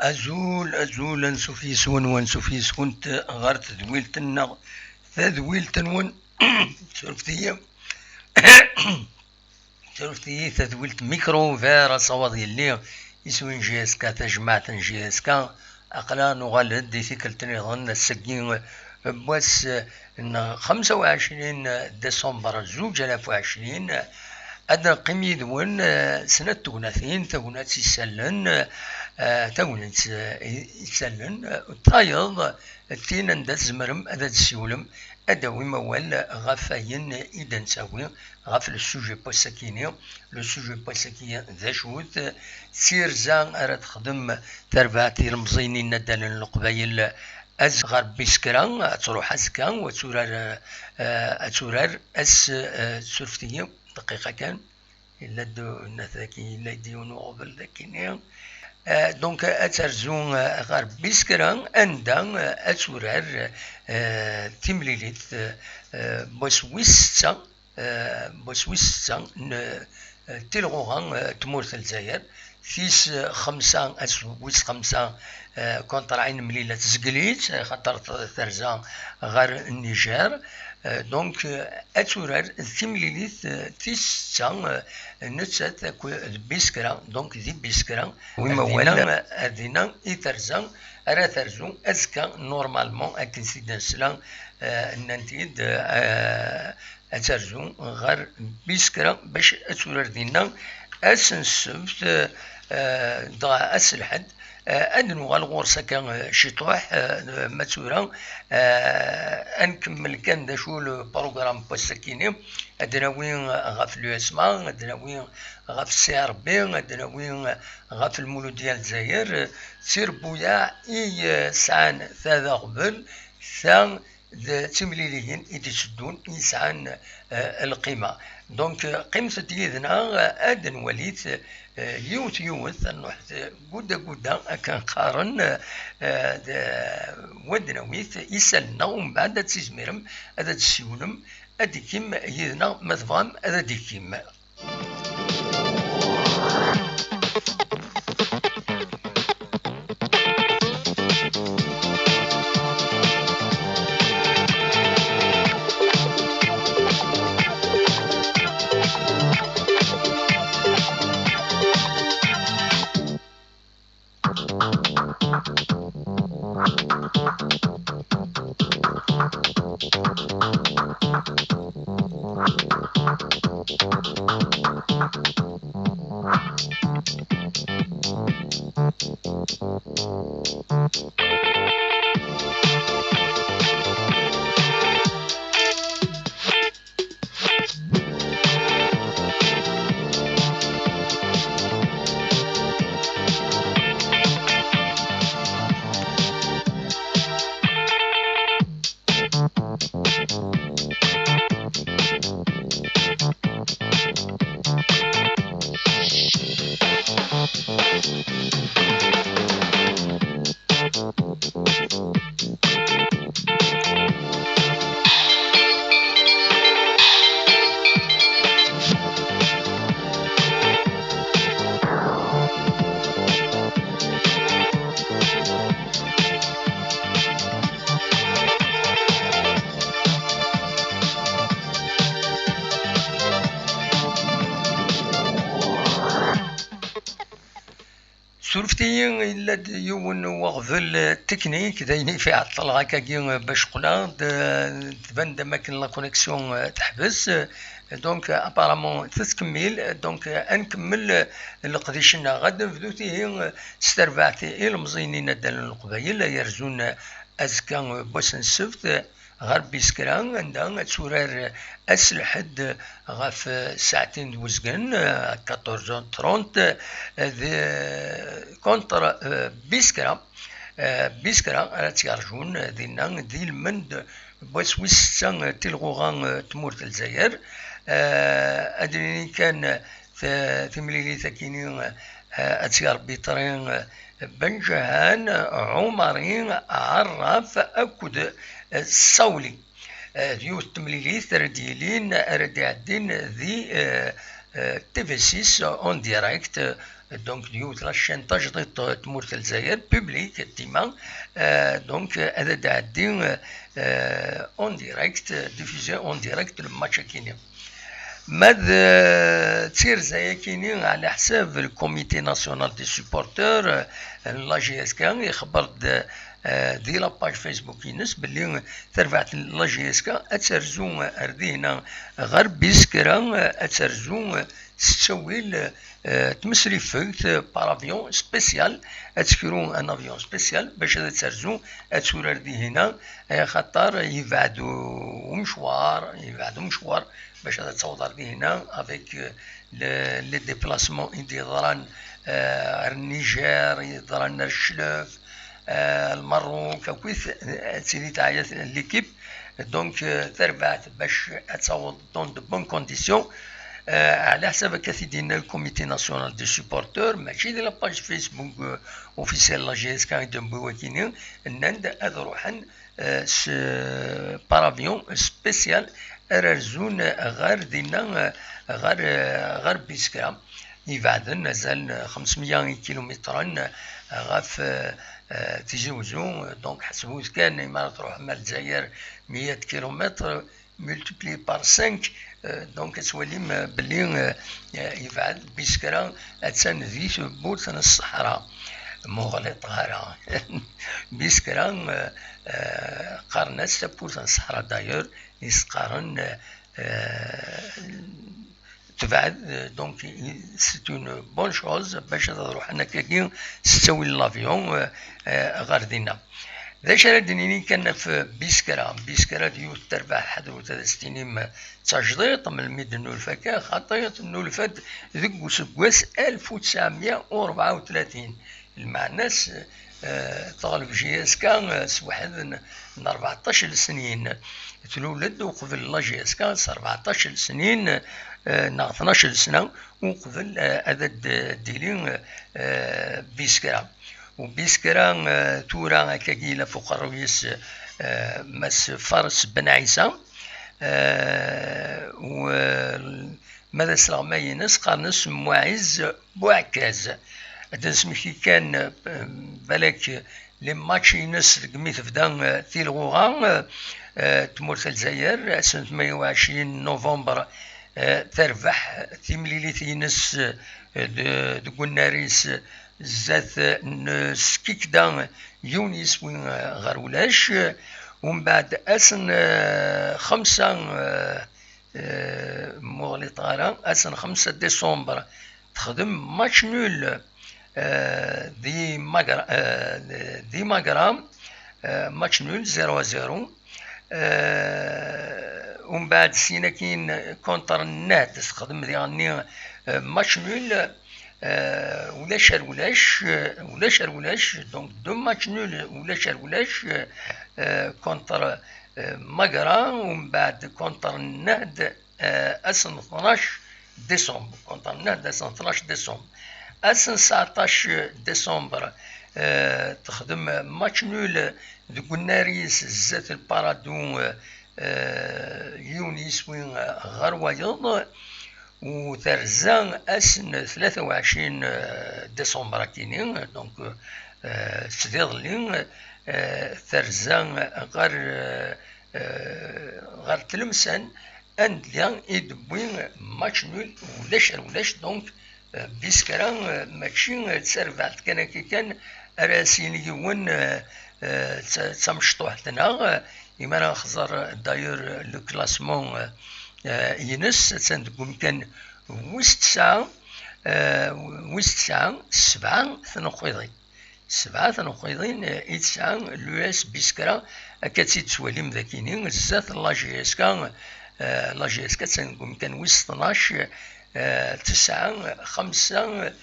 أزول نسوفيس ونسوفيس كنت غارت ذويلتنا ذويلتنون شرفتي تذويلت ميكرو فيرا صوادي اللي يسوين جيسكا تجمعت جيسكا أقلا نغالد دي ثيكلتني ظن السقين بس 25 ديسمبر 2020 أدنى قيمي ذون سنة تغناثين تغنات يسلن تغنات يسلن تايض تينا ندات زمرم أداد سيولم أدوي موال غفاين إذا نساوي غف السوجي بوساكيني لو سوجي بوساكيني ذا شوت سير زان أراد خدم ترباتي المزينين ندان القبايل أز غرب بيسكران تروح أسكان وتورار أس سرفتي دقيقة كان إلا دو نثاكي إلا ديونو قبل ذاكيني دونك أترزون غرب بيسكران أندان أتورار تمليليت بوسويستا تلغوغان تمورث الجزائر فيس 5 أسويس 5 كونطراعين مليلة زقليت خاطر ثرزان غير النيجر دونك أتورار تمليليت تيستا نتسات بيسكرا دونك ذي بيسكرا وما ولا أذينا إترزان أرا ثرزون أزكا نورمالمون أكن سيدان سلان ننتيد أترزون غير بيسكرا باش أتورار دينا أسنسفت ضاع أسلحد أنو غالغورسا كان شطوح ماتورا أنكمل كان دا شو البروغرام بوساكيني أدناوين غاف لو اسما أدناوين غاف السي ار بي أدناوين غاف المولود ديال الجزائر سير بويا إي سعان ثاذا قبل ثان تمليليين يتشدون يسعان القيمة دونك قيمة ديالنا أدن وليت يوث نحت قودا كان قارن ودنويت يسالنا ومن بعد تيزميرم هذا تسيونم أديكيم يدنا مذفام هذا ديكيم فتي إلا يون وغفل التكنيك دايني في عطل هكاكي باش قلا تبان دماكن لا كونيكسيون تحبس دونك ابارامون تتكمل دونك انكمل القديشنا غدا نبدو تيه ستربعتي المزينين دال القبايل يرزون ازكا بوسن السبت غير بيسكران عندها تورار اسلحد غاف ساعتين دوزكن 14:30 كونتر بيسكرا بيسكرا تيرجون دينا دي المند بوس ويسان تلغوغان تمورت الجزائر ادريني كان ثمليلي ثكيني اتيار بيطرين بنجهان عمرين عراف اكد الصولي ديو تمليلي ثرديلين رديعدين ذي تيفيسيس اون ديريكت دونك ديو لاشين تجديد تمورت الجزائر بوبليك ديما دونك هذا داعدين اون ديريكت ديفيزي اون ديريكت الماتش كيني ماذا تصير زي كيني على حساب الكوميتي ناسيونال دي سوبورتور لا جي اس كان يخبر دي لاباج فيسبوك ينس باللي ترفعت لا جي اس كا اترزو اردينا غير بيسكرا اترزو تسويل تمسري فيت بارافيون سبيسيال اتسكرو ان افيون سبيسيال باش ترزو اتسور اردي هنا خاطر يبعدو مشوار باش تصوت اردي هنا افيك لي ديبلاسمون يديران النيجر يديران الشلف المروك كويس تسيدي تعيا ليكيب دونك تربعت باش تصوت دون دو بون كونديسيون على حساب كثيرين الكوميتي ناسيونال دي سوبورتور ماشي دي لاباج فيسبوك اوفيسيال لا جي اس كان دمبو وكينين نند اذروحن بارافيون سبيسيال رزون غير دينا غير بيسكرا يبعدن نزال 500 كيلومتر غاف تجاوزو دونك حسبوت كان ما تروح مع الجزائر 100 كيلومتر ملتبلي بار 5 دونك تولي بلي يبعد بيسكرا اتسان ذي بورتن الصحراء مغلطة بيسكرا قارنات بورتن الصحراء دايور يسقارن تبعد دونك سي اون بون شوز باش تروح انك كي تستوي لافيون غاردينا ذاش ردنيني كان في بيسكرا ديو تربع 61 تجديد من الميدان الفكا خطيت النولفات ذك سكواس 1934 المعناس طالب جي اس كان واحد من 14 سنين تولد وقبل لا جي اس كان 14 سنين نا 12 سنه وقبل عدد ديلين بيسكرا وبيسكرا تورا كاكيلا فوق الرويس مس فارس بن عيسى وماذا سلام ينس قارنس معز بوعكاز هذا سميكي كان بالك لي ماتش ينس قميت فدان تيلغوغا تمورت الجزائر سنة 28 نوفمبر تربح تيمليليت ينس دقناريس زات سكيكدا يونيس وين غرولاش ومن بعد اسن 5 مغلي طارا اسن 5 ديسمبر تخدم ماتش نول دي ماغرام ماتش نول 0-0 ومن بعد سيناكين كونتر الناد تخدم ديالني ماتش نول ولاش دونك دو ماتش نول ولاش كونتر ماغرا ومن بعد كونتر النهد اسن 12 ديسمبر كونتر النهد اسن 12 ديسمبر اسن 19 ديسمبر تخدم ماتش نول دو ناريس زات البارادون يونيس وين غرويض وترزان اسن 23 ديسمبر كينين دونك سديضلين ترزان غير تلمسان اند ليان يدبوين ماتش نول ولاش دونك بيسكرا ماشي تسرفعت كان راسين يون تمشطوحتنا إما خزر داير لو كلاسمون ينس تندقوم كان وست ساعة سبعة ثنقيضين إتسعة لو اس بيسكرا أكاتسي تسواليم ذاكينين زات لا جي اس كا لا جي اس كا تنقوم كان وست 12 9 5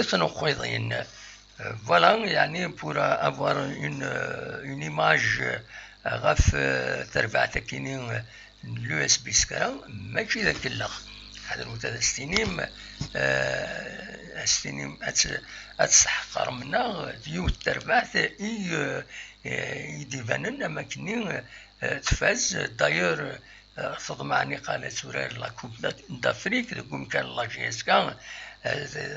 ثنقيضين. Voilà, يعني pour avoir une image غاف تربعت كينين لو اس بي سكرا ماشي ذاك الاخ هذا المتى استنيم اتستحقر منا ديو تربعت يديفانن ما كنين تفاز داير تضمعني قالت سورير لا كوب دافريك دكم كان لا جي اس كا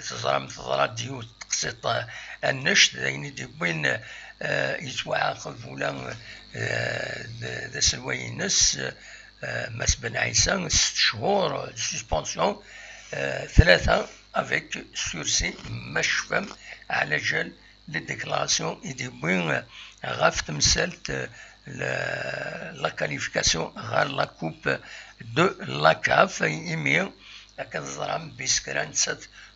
تزرع ديو تقسيط النشط ذين دي بين يتوعاقب ولا ذا سلوينس مس بن عيسى 6 شهور سسبونسيون 3 افيك سورسي مشفم على جال لي ديكلاراسيون يدي بين غاف تمثلت لا كاليفيكاسيون غير لا كوب دو لا كاف يمين كنزرام بيسكران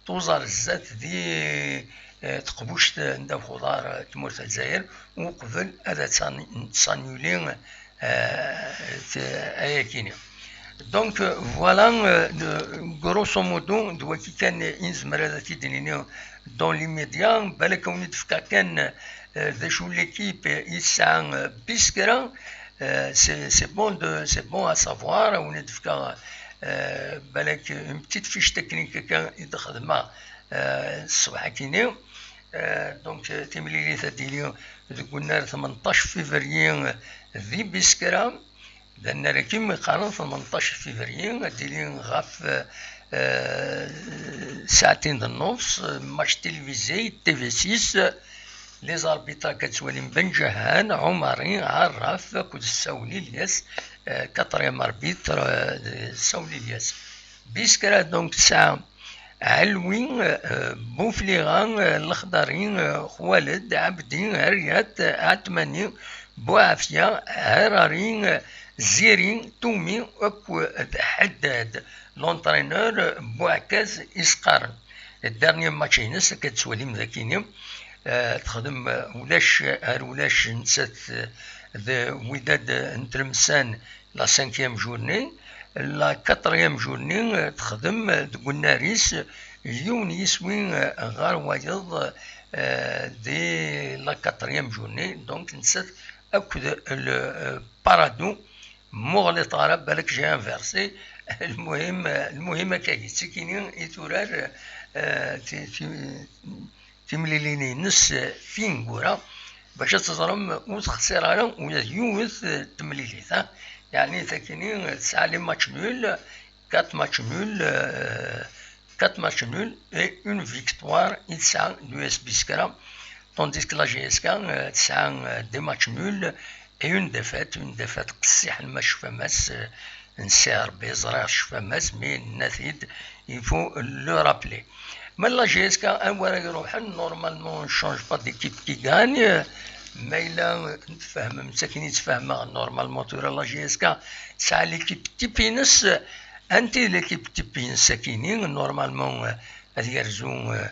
توزر الزات دي تقبوش ندا خضار تمورت الجزائر وقبل هذا تسانيولين اياكيني. دونك فوالا غروسو مودو دواكي كان ينزمر هذا تيدنيني دون لي ميديا بالك وني تفكا كان ذا شو ليكيب يسعى بيسكرا سي بون ا سافوار وني تفكا بالك اون بتيت فيش تكنيك كان يتخدمها الصباح كيني. دونك تيمليلي تديلي قلنا 18 فيفري ذي بيسكرا لان راكم قارن 18 فيفري ديلي غاف ساعتين النص ماتش تلفزيوني تي في 6 لي زاربيطا كتولي بن جهان عمري عراف كود الساولي الياس كاتريام اربيتر الساولي الياس بيسكرا. دونك ساعه علوين بوفليغان الخضرين خوالد عبدين هريات عتماني بوعافية هرارين زيرين تومي اكو حداد لونترينور بوعكاز اسقارن الدرني ماتش ينس كتسولي مذاكيني تخدم ولاش نسات ذا وداد نترمسان لا 5 جورني لا 4 جورني تخدم قلنا ريس يون يسوين غار وايض دي لا 4 جورني. دونك نسات اكد البارادو مغلط عرب بالك جي انفيرسي. المهم كاي تسكينين يتورار تمليليني نص فين قورا باش تزرم وتخسر على ولا يوث تمليليثا يعني تكينين تسعة لي ماتش نول 4 ماتش نول 4 ماتش نول اي اون فيكتوار يتسعة لو اس بيسكرا طونديس كلا جي اس كا تسعة دي ماتش نول اي اون ديفات قصيح الماش فماس نسير بيزرار شفماس مي نثيد يفو لو رابلي. Mais la GSK, normalement, on ne change pas d'équipe qui gagne. Mais là, normalement, la GSK, c'est l'équipe Tipinus. L'équipe Tipinus, normalement, يرزون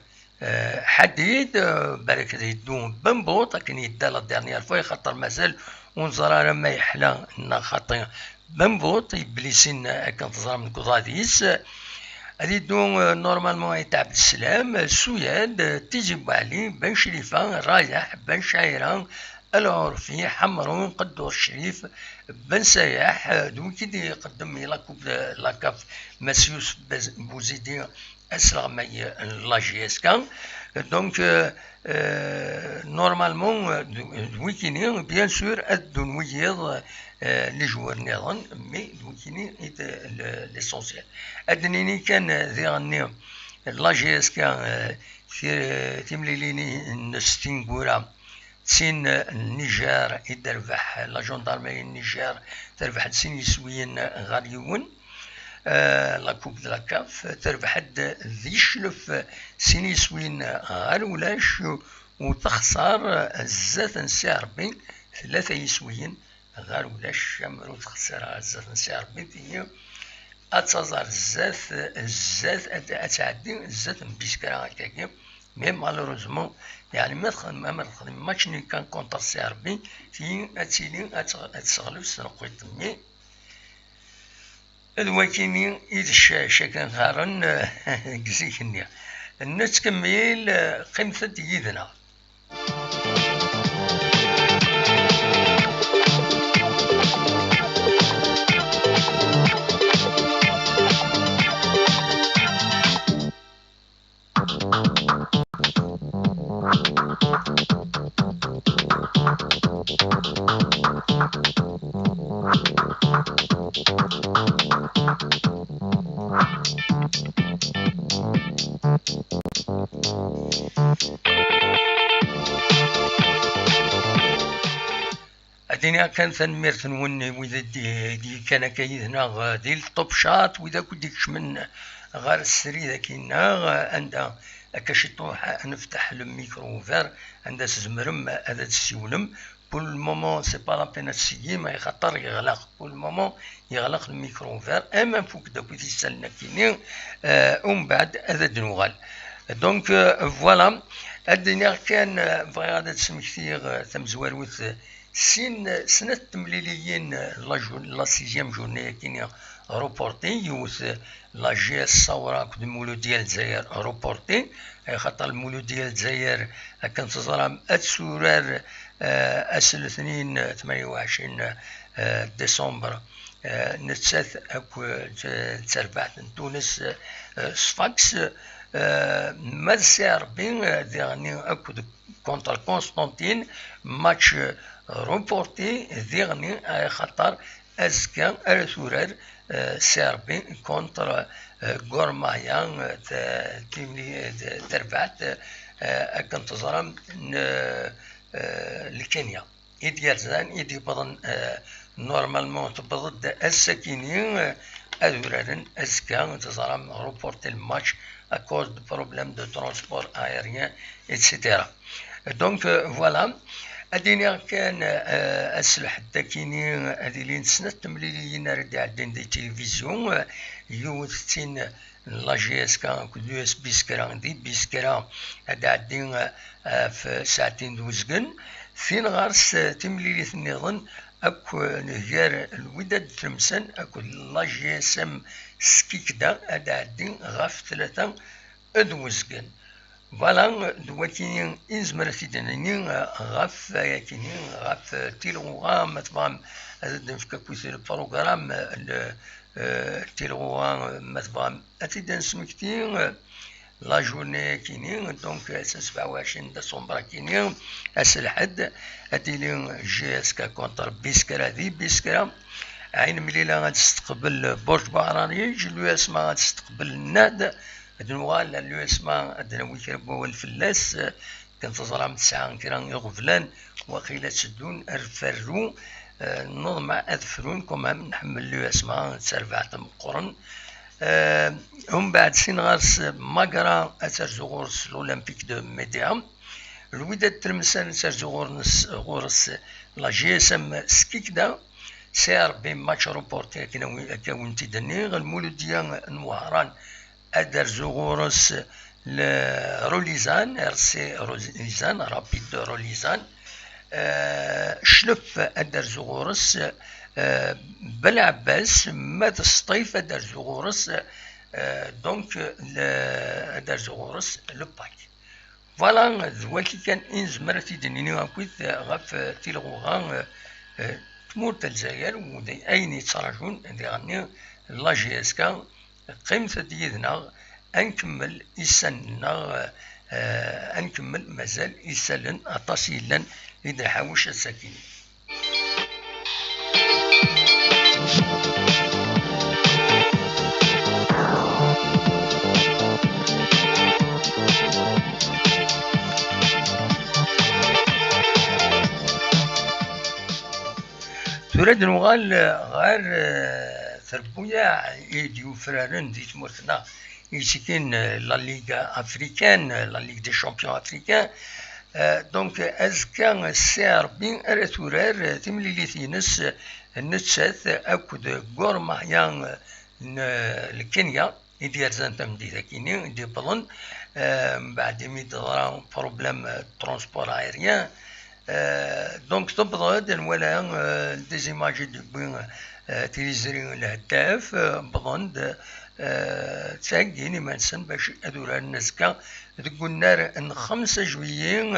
حديد بالك يدون بنبوط لكن يدا لا ديرنيير فوا خاطر مازال ونزرار ما يحلى خاطر بنبوط يبليسين كنتزرى من كوضاديس هادي دون نورمالمون يتعب السلام سوياد تيجي بوعلي بن شريفة رايح بن شعيرة العرفي حمرون قدور الشريف بن سياح دوكي دي يقدم لاكوب لاكاف مسيوس بوزيدي اسرع ماي لا جي اس كان. دونك نورمالمون دويكيني بيان سور ادون ويض لي جوار نظام مي دويكيني ليسونسيال ادنيني كان ذي غني لا جي اس كان تمليليني نستين قورا تسين النيجر يدربح لا جوندارمي النيجر تربح تسين يسويين غاليون لا كوب دو لا كاف تربح ذي شلف سيني سوين غير ولاش وتخسر الزات نسي ربي 3 يسويين غير ولاش شامر تخسر الزات نسي ربي هي اتزار الزات اتعدي الزات بيسكرا هكاكي مي مالوروزمون يعني ما تخدم ماتش ني كان كونتر سي ربي في اتسيلي اتسغلو سنقيت مي الوكيني إذا شاكن هارن كزيكني نتكمل قيمة يدنا الدنيا كان ثنميرت نوني وإذا دي كان كيدنا ديال الطوب شات وإذا كنتش من غير السري ذاكينا عندها كاش طوح نفتح الميكرو فير عندها زمرم هذا السيولم بول المومون سي با لا بين تسيي ما يخطر يغلق بول المومون يغلق الميكرو فير اما فوق داك يسالنا كيني ومن بعد هذا دنوغال دونك فوالا الدنيا كان بغي غادا تسمكتيغ تمزواروث سنة تمليليين لا سيزيام جورني كينيا روبورتي يوث لا جي اس صورا كد المولود ديال الجزائر روبورتي خاطر المولود ديال الجزائر كان تزرم اتسورار الاثنين 28 ديسمبر نتسات اكو تربعت تونس صفاكس مارسي ربي ديغني اكو كونتر كونستانتين ماتش روبورتي ديغني خاطر ازكا الثورار سيربي كونتر غورمايا تيملي تربعت كنت تزرم لكينيا إيدي يرزان إيدي بضن نورمالمون تبضد السكينين أذورارن أزكا تزرم روبورتي الماتش أكوز دو بروبليم دو ترانسبور أيريان إتسيتيرا دونك فوالا الدنيا كان أسلح الداكيني أديلين سنة تمليليين ردي عدين دي تلفزيون يوثتين لا جي اس كا كو يو اس بي سكرا دي بيسكرا هدا عدين في ساعتين دوزقن فين غارس تمليليت النظن اكو نهيار الوداد تلمسن اكو لا جي اس ام سكيكدا هدا عدين غاف 3 ادوزقن فوالا دواتيني إنزمر تيدنيني غاف ياكيني غاف تيلوغا متبغام هذا نفكاكوث البروغرام تيلوغا متبغام أتيدن سمكتي لا جورني كيني دونك 27 ديسمبر كيني الحد أتيلي جي اس كا كونتر بيسكرا ذي بيسكرا عين مليلة غتستقبل برج بحراني جلو اسما غتستقبل الناد دنوغال اللي اسمها ادناوي كربوا الفلاس كانت تزرع 9 كران يغفلان وقيلة تسدون الفرو نظم اذفرون كما نحمل له اسمها تسرفعت مقرن هم بعد سين غارس ماقرا اترزو غورس الاولمبيك دو ميديا الوداد تلمسان اترزو غورس لا جي اس ام سكيكدا سير بين ماتش روبورتي كاون تيدني المولود ديال نوهران أدر زغورس لروليزان ارسي روليزان رابيد روليزان شلف أدر زغورس بالعباس مات الصيف أدر زغورس دونك أدر زغورس لباك فوالا ذوالكي كان إنزمر تيدنيني غاكويت غاف تيلغوغا تمورت الجزائر ودي أين يتراجون دي غني لا جي اس كا قيمة ديالنا أنكمل إسالنا أنكمل مازال إسالن أطاسيلا إذا حاوش السكين تريد نغال غير تربويا يديو فرارن دي تمرتنا يسكن لا ليغا افريكان لا ليغ دي شامبيون افريكان دونك ازكا السعر بين ارتورار تمليليثينس نتسات اكد غورمايان لكينيا يدير زانتم دي ذاكيني دي بلن بعد ميدرا بروبليم ترونسبور ايريان دونك تبدا ولا ديزيماجي دو بين تيليزرين الهداف بلند تساقيني مانسن باش ادور النزكا تقول نار ان 5 جويين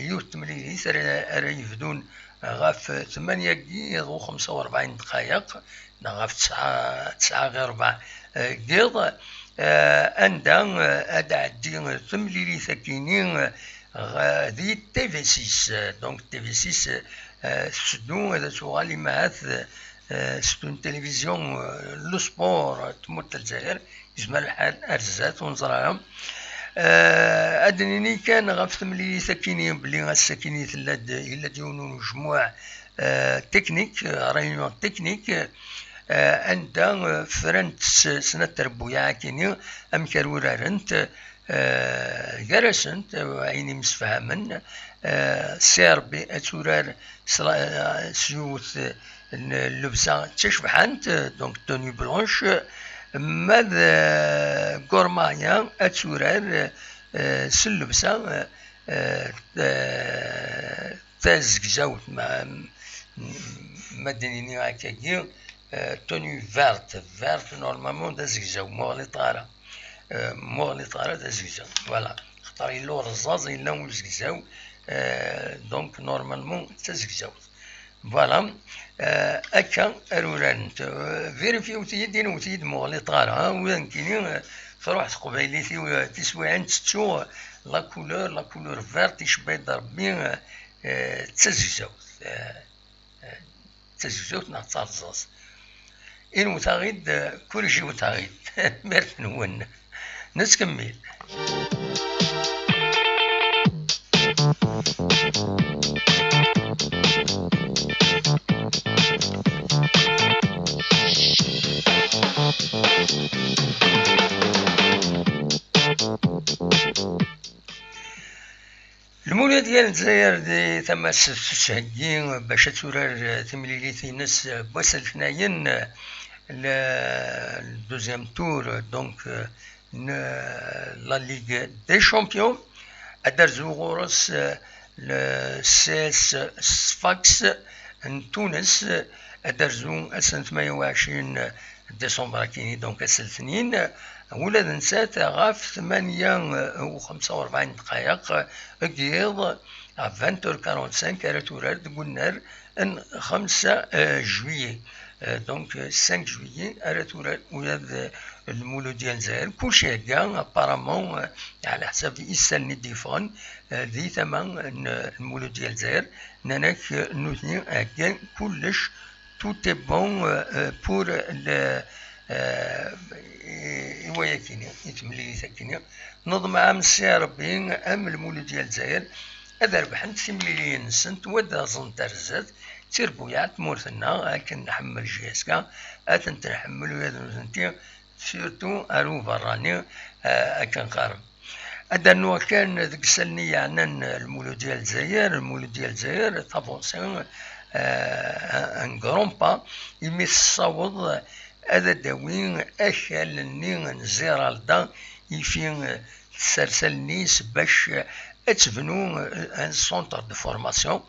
يوت مليليث راه يفدون غاف 8 كيض و 45 دقائق غاف 9 غير 4 كيض عندها ادعدي تمليليث كاينين غادي تي في 6 دونك تي في 6 سدو هذا سوغالي معاث ستون تلفزيون لو سبور تموت الجزائر يسمى الحال ارزات ونزراها ادنيني كان غاف تملي ساكينين بلي الساكينين الا ديونو مجموع تكنيك ريونيون تكنيك عندها فرنت سنة تربويا كيني ام كارورارنت جرسنت عيني مسفهمن سيربي اتورار سيوث اللبسة تشبحانت دونك توني بلونش ماذا غورمايا اتورار سلبسة تازكزاوت مدنيني هكاكي توني فيرت نورمالمون تازكزاو مغلي طارة مغلي طارة تازكزاو فوالا خطر يلو رزاز يلا وزكزاو دونك نورمالمون تازكزاو فوالا اكا ارورانت فيريفي وتيدين وتيد مغلي طارة وين كاينين تروح تقبايليتي تسويعين تشو لا كولور فيرت يشبه ضربي تازكزاو تازكزاو نعطى رزاز إن وتغيد كل شيء وتغيد مرت نون نتكمل المولى ديال الجزائر دي تماس تشهيين باش تورار تمليليتي ناس بوسل ثناين الدوزيام تور دونك لا ليغ دي شامبيون ادرزو غورس سي اس صفاقس تونس ادرزو اسنة 28 ديسمبر كيني دونك الاثنين ولاد نسات غاف 48 دقائق قيض 20h45 راتورار تقولنا ان 5 جويي دونك 5 جويي راتورار ولاد المولود ديال الجزائر كلشي هكا ابارامون على حساب يسالني الديفون ذي ثمن المولود ديال الجزائر ناناك نوثني هكا كلش tout est bon pour le وياكيني يتملي ساكيني نظم عام سي ربي ام المولود ديال الجزائر هذا ربحت تملي نسنت ودا زنترزات تربويات مورثنا هاكن نحمل جيسكا اتن تنحملو هذا نسنتي سيرتو ارو براني هاكن قارب هذا نوع كان ذاك سالني يعني المولود ديال الجزائر المولود ديال الجزائر طافونسيون ان غرون با يمي الصوض هذا داوين اخالني نزيرالدا يفين تسلسل نيس باش اتبنو ان سونتر دو فورماسيون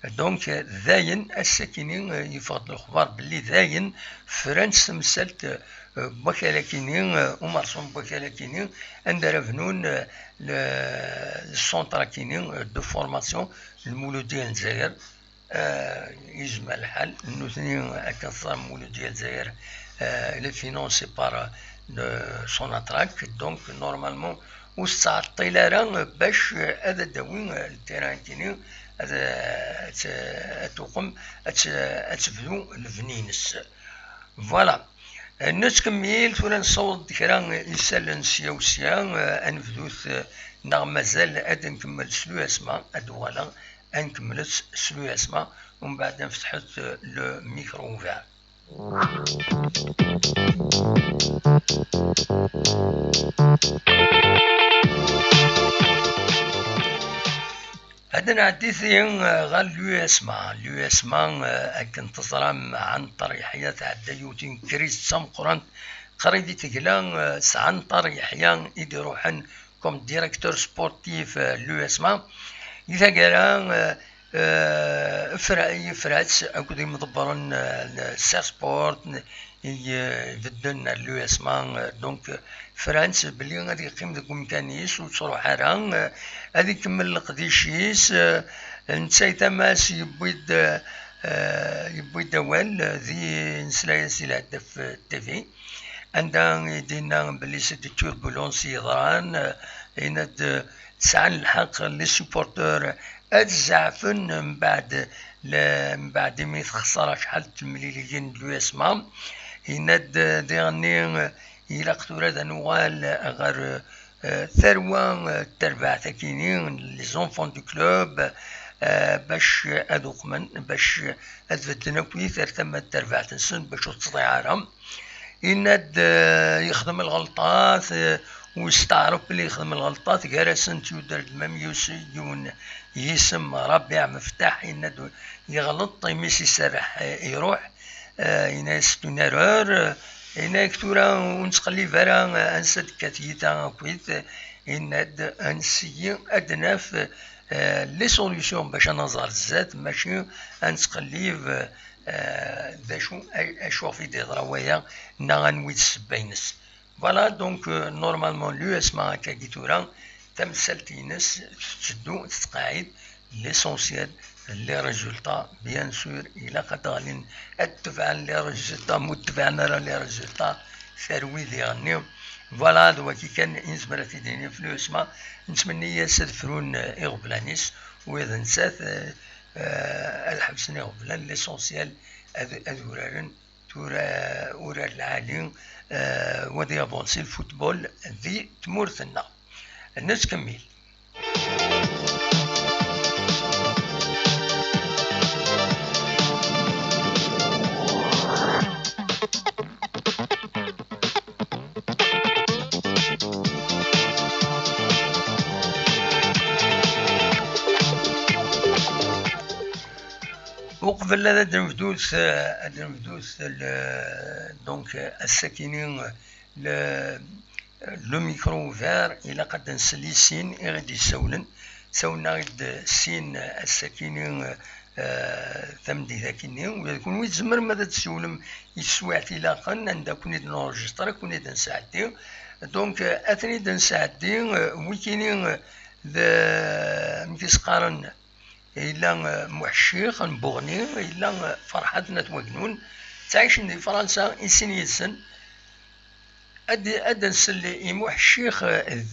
دونك ذاين الساكنين يفضل الخبر باللي ذاين فرنسا تمثلت بوكالاكينين ومرسوم بوكالاكينين عندها فنون السونتر كينين دو فورماسيون المولود ديال الجزائر يجمع الحال انه اثنين اكثر مولود ديال الجزائر لي فينونسي بار سون اتراك دونك نورمالمون وستعطي لها باش هذا داوين التيران كيني هذا تقوم تبدو الفنينس فوالا نتكمل ولا نصوت كرا يسال سياوسيا انفدوث نغ مازال اد نكمل سلو اسماء ادوالا نكملت سلو اسماء ومن بعد فتحت لو ميكرو اوفير هذا حديثين غير اليو اس ما أكن تصرام عن طريق حياة عديوتين كريس سام قرانت قريدي تقلان سعن طريق حيان إيدي روحن كوم ديريكتور سبورتيف اليو اس ما إذا قالان فراتس أكو دي مدبرن سير سبورت يفدن اليو اس مان دونك فرانس بلي غادي يقيم ذاك مكانيس وتصرو حران غادي يكمل القديشيس نتاي تماس يبويد دوال ذي نسلايس الى في التيفي عندها يدينا بلي سيتي توربولونس يضران يند تسعن الحق لي سوبورتور الزعفن من بعد ما يتخسر شحال تمليليين اليو اس مان يند ديغني إلا قتورة نوال غير ثروة تربع تكينين لي زونفون دو كلوب باش أذوق من باش أثبتنا كويس ثم تربع تنسن باش تستطيع عرم يند يخدم الغلطات ويستعرف اللي يخدم الغلطات جالسن تيودر المميوسي يون يسم ربيع مفتاح يند يغلط يميس يسرح يروح يناس تونيرور هنا كتورا ونتقلي فرا انسد كاتيتا كويت يند انسي ادناف لي سوليسيون باش نظهر الزات ماشي انتقليف ذاشو اشوفي دي ضروايا نغنويت السباينس فوالا دونك نورمالمون لو اسما كاكيتورا تمثلتينس تشدو تتقاعد ليسونسيال لي ريزولتا بيان سور الى قد غالين اتبع لي ريزولتا متبعنا لي ريزولتا ثروي ديالنا فوالا دوا كي كان انزمرا في ديني فلوس ما نتمنى ياسد فرون اغبلانيس واذا نسات الحبسني اغبلان ليسونسيال اذورارن تورا العالي ودي افونسي الفوتبول ذي تمورثنا الناس كمل وقبل هذا المحدوث دونك الساكنين لو ميكرو فار الى قد نسلي سين غادي سولنا غد سين الساكنين ثمدي ذاكني ويكون ويتزمر ماذا تسولم يسوعتي لاقن عند كوني نورجستر كوني نساعدي دونك اثني نساعدي ويكينين ذا مكيسقارن إلا محشيخ نبغني إلا فرحتنا توقنون تعيشن في فرنسا إنسان يسن أدى نسل يمحشيخ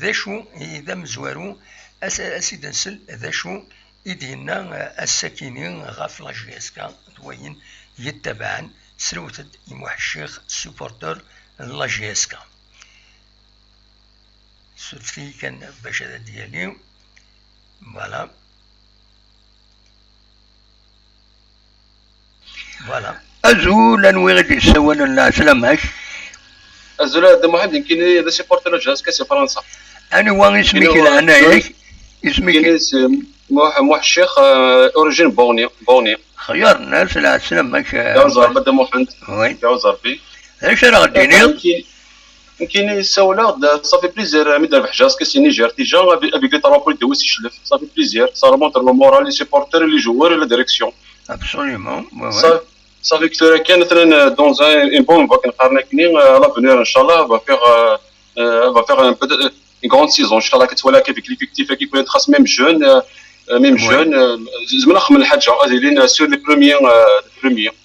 ذاشو إذا مزوارو أسيد نسل ذاشو إدينا الساكنين غاف لاجيسكا دوين يتبعن سروتد يمحشيخ سوبورتور لاجيسكا سوتفي كان باش هذا ديالي فوالا فوالا أزولا ويغدي يسوون الناس سلاماش أزولا هذا محمد يمكن هذا سيبورتر جاز كاس فرنسا أنا وان اسمي كذا أنا ياك اسمي كذا محشيخ أوريجين بوني خيار الناس لا سلاماش جوزر بدا محمد جوزر بي ايش راه غديني يمكن يسولا صافي بليزير ميدار بحجاز كاس نيجير تيجا ابي كيطرابول دويس يشلف صافي بليزير صار مونتر لو مورال لي سيبورتر لي جوار لا ديريكسيون ابسوليومون صافي كثير كان مثلا دون ان بون فوا كنقارن كني لافونير ان شاء الله va faire un peu une grande saison ان شاء الله كتولى كيفيك ليفيكتيف كيكون خاص ميم جون زعما نخمم الحاجه هذه لين سور لي بروميير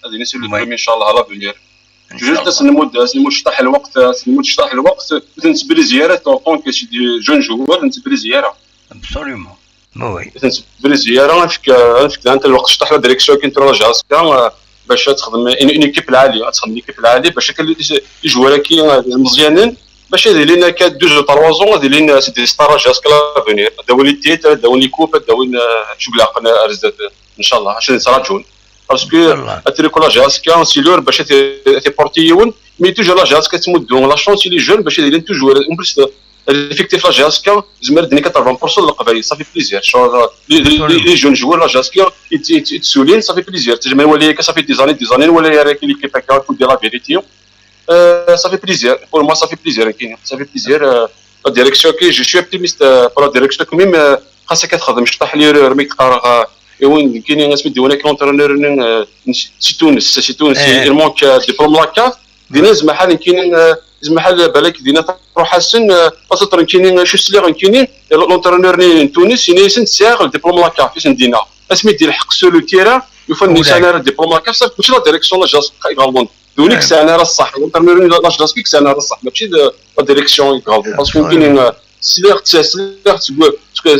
هذه سور لي بروميير ان شاء الله لافونير جوست نمود شطح الوقت نتبري زياره طون كي جون جوار نتبري زياره ابسوليومون وي نتبري زياره فيك انت الوقت شطح لا ديريكسيون كي نتراجع باش تخدم ايكيب العاليه باش كاين الجوار كي مزيانين باش هذه لينا كا 2 و 3 زون هذه لينا سي دي ستار جاسك لافونير داولي تيت داولي كوب داولي شغل عقنا ارزات ان شاء الله عشان يتراجعون باسكو اتريكو لا جاسكا سيلور باش تيبورتيون مي توجور لا جاسكا تمدو لا شونس لي جون باش يديروا توجور اون بليس الافيكتيف لا جاسكا زعما دني 80% القبائل صافي بليزير شغل لي جون جوور لا جاسكا يتسولين صافي بليزير تجمع ولا صافي دي زاني ولا راك ليكيب هكا كل دير لا فيريتي صافي بليزير بور موا صافي بليزير كاين صافي بليزير لا ديريكسيون كي جو سوي اوبتيميست بور لا ديريكسيون كميم خاصك تخدم شطح لي رميك تقرا وين كاينين ناس مديونا كونترونور سي تونس المونك ديبلوم لاكاف دينا زعما حال كاينين زعما حال بالك دينا روح حسن خاطر كاينين شو سليغ كاينين لونترونور ني تونس يسن سيغ ديبلوم لاكاف يسن دينا اسمي ديال الحق سولو تيرا يفن سنه ديبلوم لاكاف صافي ماشي لا ديريكسيون لا جاس غالبون دونيك سنه راه الصح لونترونور لا جاس كيك سنه راه الصح ماشي لا ديريكسيون غالبون باسكو كاينين سلاغ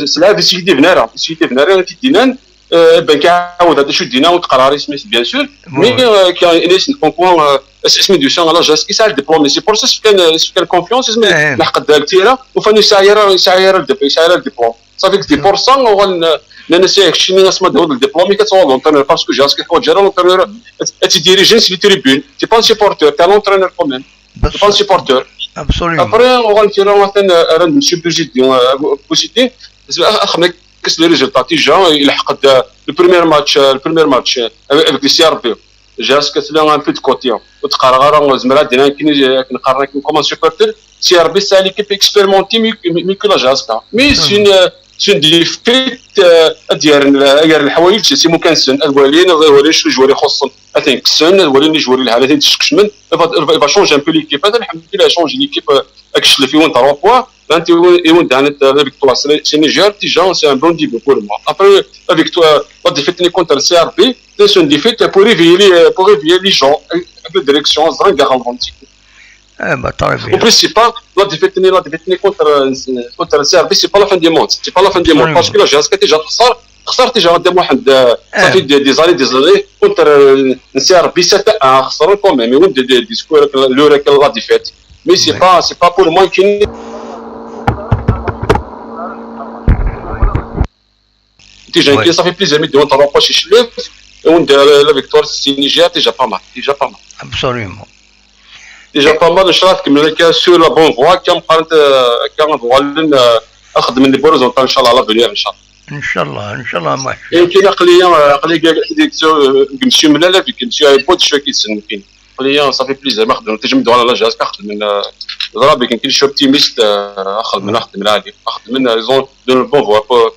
سلاغ ديسيدي بنارا تيدينان بان كيعاود هذا شو دينا وتقراري سميت بيان سور مي كاين ناس كونكور اسمي دو سان لا جاس كيسال ديبلومي سي بور سا كان كونفيونس اسمي لحق دال تيرا وفاني سايره الدبلوم صافي 10% وغن لان سي شي ناس ما داو الدبلومي كتوض لونترونور باسكو جاس كيحوايج جيرا لونترونور تيديريجي سي تريبون تي با سيبورتور تاع لونترونور كومين تي با سيبورتور ابسوليومون ابري وغنتيرا مثلا راه نمشي بلوجي بوسيتي خمك كاس لي ريزولتا تيجا يلحق البريمير ماتش افيك لي سي ار بي جاس كتلا ان بو دو كوتي وتقرا راه زعما دينا كنقرا كومون سوبورتر سي ار بي سا ليكيب اكسبيرمونتي مي كو لا جاسكا مي سين دي فيت ديال الحوايج سي ممكن سن الولين شو جواري خصن اتينك سن الولين جواري الحالتين تشكشمن فا شونج ان بو ليكيب هذا الحمد لله شونج ليكيب اكش اللي في وين 3 بوا انت وين دانت لا فيكتوار سينيجر تيجا سي ان بون ديبو بور موا ابري لا فيكتوار لا ديفيت كونتر سي ار بي سي اون ديفيت بور ريفيي لي جون لا ديريكسيون زران غارونتي bah t'as au principal la définition contre le service c'est pas la fin du monde parce que la جهاز كتيجا خسر تيجا قدام واحد صافي دي زاني contre السي ار بي 7 خسر كوميم وين ديسكور لو راك لا ديفيت مي سي با بور موا كاين تيجا كي صافي بليزير مي دون 3 بوش يشلف وين لا فيكتوار سينيجيا تيجا با مال absolument ديجا با مال نشرات كمل سور لا بون فوا كنقارن كنبغى نخدم لي بورزونطال ان شاء الله على فينير ان شاء الله ما كاين عقليه كاع نمشيو من لا فيك نمشيو اي بوت شويه كيتسن كاين عقليه صافي بليزير ما خدم تجمدوا على لا جهاز كنخدم من ضرابي كاين شي اوبتيميست نخدم عادي نخدم من زون دون بون فوا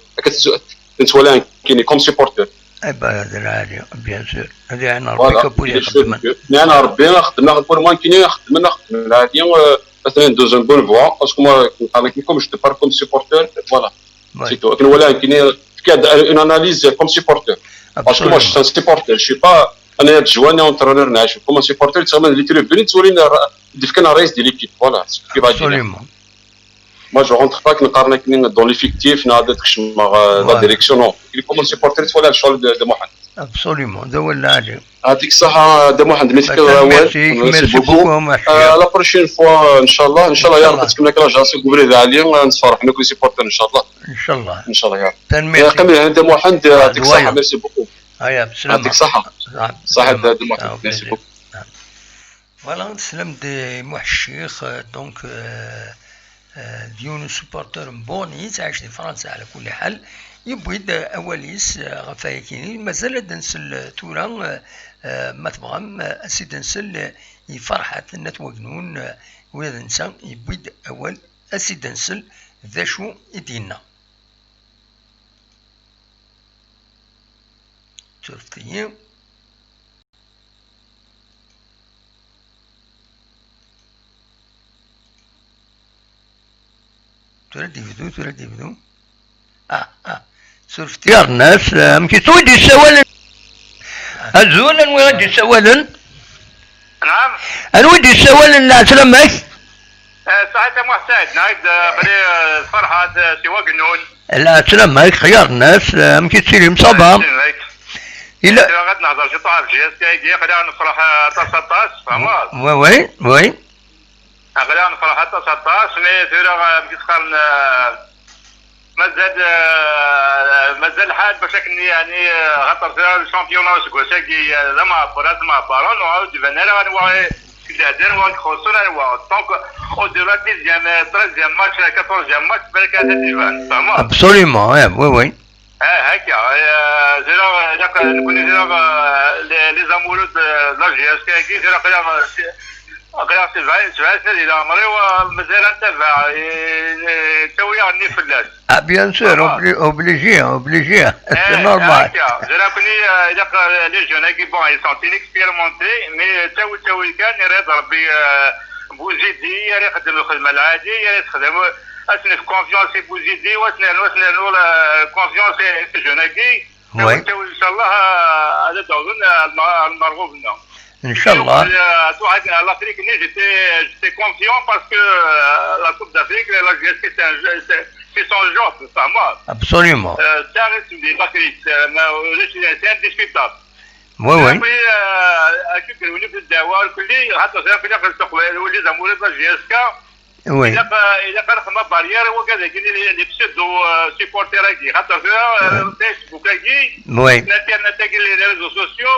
كنتولى كاين كوم سيبورتور هذا العالي بيان سور هذه انا ربي كبولي خدمنا انا ربي نخدم بور موا كاين نخدم العادي مثلا دوزون بون فوا باسكو ما كيكم جو بار كوم سيبورتور فوالا سي تو ولكن كاين اون اناليز كوم سيبورتور باسكو moi je suis un supporter je suis pas انا جواني اونترونور نعيش كوم سيبورتور تسمى لي تريبوني تورينا ديف كان رئيس ديال ليكيب فوالا كيف غادي moi je rentre pas كنقارن كاين دون ليفيكتيف نادت كشما لا ديريكسيون نو كوم سيبورتور تولى الشغل دو محمد ابسوليومون ذا ولا عليه يعطيك الصحة دو محمد ميسك ميرسي بوكو لا بروشين فوا ان شاء الله يا رب تكمل لك لا جاسي كوبري عليا نتفرح نكون سيبورتر ان شاء الله ان شاء الله يا رب كمل دو محمد يعطيك الصحة ميرسي بوكو هيا بسلامة يعطيك صحة دو محمد ميرسي بوكو فوالا نسلم دي الشيخ دونك ديون سوبورتور مبوني تعيش في فرنسا على كل حال يبويد أوليس غفايكيني مازال دنسل تورا ما تبغى أسي دنسل يفرحت نتوجنون ولا نسا يبويد أول أسي دنسل ذا شو يدينا شفتي تردي بدو سور اختيار الناس يمكن تودي السوالن الزولا ويودي السوالن نعم انا ودي السوالن لا سلامك صحيح يا محسن نايد بلي فرحة سوا قنون لا سلامك خيار الناس يمكن تصيري مصابة إلا غاد نهضر شي طعام جيس كي خلينا نفرح حتى 16 فهمت وي خلينا نفرح حتى 16 مي ثورة كيتقارن مازال الحال باش يعني خاطر فيها الشامبيون سكوساكي زعما برات مع بارون وعاود فانا غنوا كدادر وخصوصا دونك او دو لا ديزيام 13 ماتش 14 ماتش بالك هذا ديفان فهمت ابسوليومون وي هكا زيرو نكون زيرو لي زامورود لا جي اس كي زيرو قياس سبعة سنين إلى عمري ومازال نتابع توي عني فلاس. بيان سور اوبليجي سي نورمال. زرا كوني إذا لي جون كي بون ils sont inexpérimentés مي توي كان يريد ربي بوزيدي يا يخدم الخدمة العادية يا يخدم أسنى في كونفيونس بوزيدي وأسنى كونفيونس في جوناكي. توي إن شاء الله هذا دعونا المرغوب لنا. Inch'Allah. L'Afrique, j'étais confiant parce que la Coupe d'Afrique, la GSK, c'est son job, c'est pas moi. Absolument. Ça reste une l'Afrique, c'est indiscutable. Oui. Après, أكيد وني في الدعوة الكلي حتى في نقل التقوى ولي زموري لا GSK. Oui. إذا كان خدمة بارير وكذا كاين اللي بسدو سيبورتير كي حتى فيها فيسبوك كي. Oui. الانترنت كي لي ريزو سوسيو.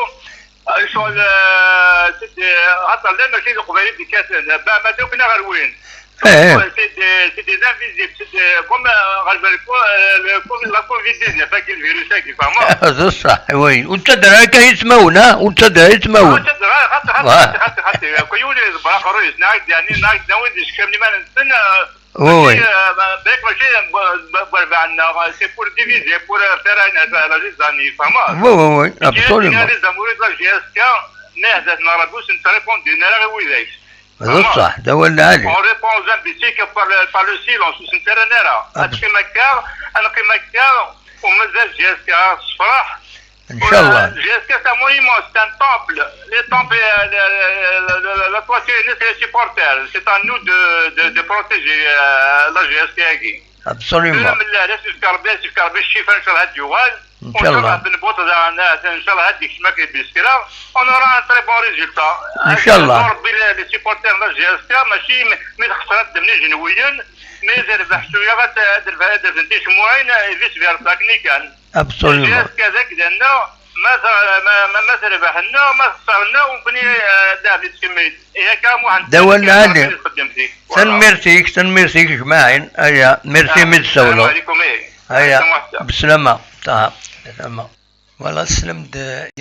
شغل حتى لا ماشي القبائل دي كاس ما توكنا غير وين سي دي انفيزيبل سي كوم غالبا كوم لا كوفيد 19 فاكر الفيروس هكي فهمت هذا صح وي وتدرى كيسمعونا وتدرى يسمعون حتى كيولي البراق رويس نايد يعني نايد ناوي كامل ما نستنى وي بالك ماشي عندنا سي بور ديفيزي بور فير لا جيزاني فهمت وي ابسوليومون لي زاموري لا جي اس كا نهزت نرابوس نتريبوندي نرا ويدايش هذا صح ده ولا عادي on répond aux imbéciles par le silence سنترا نرا اتكي مكار انا كي مكار ومازال جي اس كا صفراح ان شاء الله جي اس كا سا مونيمون سي ان temple les temples la toiture les supporters c'est à nous de protéger la GSK هكي ابسوليومون من لا تذكر بالشفاء ان شاء الله هاد ان شاء الله بنبوط ان شاء الله هذيك شماك بيسكرا اون اورا ان تري بون ريزولتا ان شاء الله ربي لي سيبورتير لا جي اس كا ماشي مي خسرت دمني جنويا مي زربح شويه غتدير فنتيش موين فيس فير تكنيكان ابسوليومون جي اس كا ذاك دنا ما تربحنا ما خسرنا وبني دافيد كميت هي كام واحد دولنا عادي تنميرتيك جماعين هيا ميرسي متسولو هيا بسلامة طه بسلامة ولا سلمت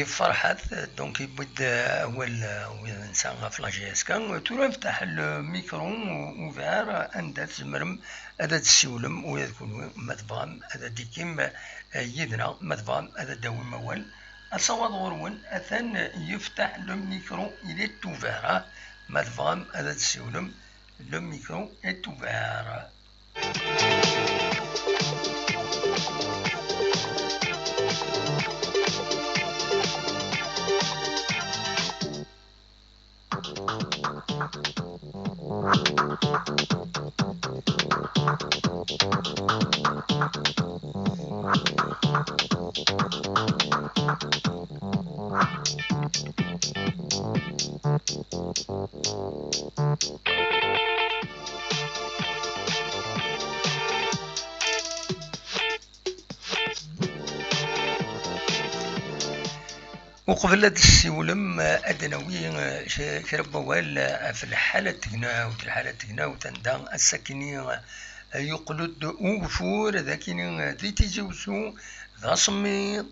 فرحت دونك يبد اول انسان في لا جي اس كان تو نفتح الميكرو وفير عند تزمرم هذا تسولم ويكون مدفام هذا ديكيم يدنا مدفام هذا دوم اول أصوات غرون أثن يفتح الميكرو إلى توفير مدفام هذا تسولم الميكرو إلى توفير وقبل هذا السولم أدنوي شرب وال في الحالة تجنا وفي الحالة تجنا وتندم السكنين يقلد أوفور ذاكين ذي تجوسو ذا صمير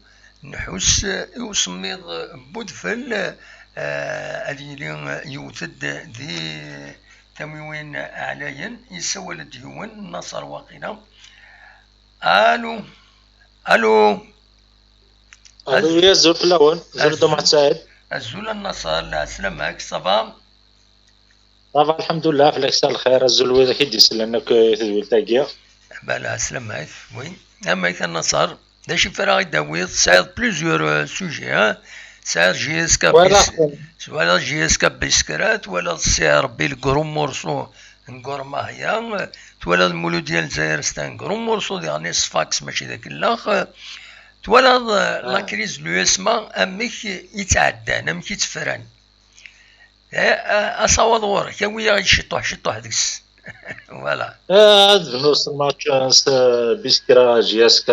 نحس يصمير بدفل أديلين يوتد ذي تموين أعلاين يسوى الديوان نصر وقنا ألو يا زول في الأول زول دمعة سعيد الزول النصر لا سلامك صبا طبعا الحمد لله في الأكسال الخير الزول وإذا كيديس لأنك تدوي التاقية بلا سلامك وين أما كان النصر داشي فراغ داويض سعيد بليزيور سوجي سعيد جي اس كا ولا جي اس كا بسكرات ولا سعر بالقروم مرسو نقرم هيا ولا المولود ديال الجزائر ستان قروم مرسو يعني صفاكس ماشي ذاك الاخ ولا لا كريز لو اسما امك يتعدى امك يتفران اصاوض ورك ويا شطوح ديكس فوالا هذا نوصل ماتش بيسكرا جياسكا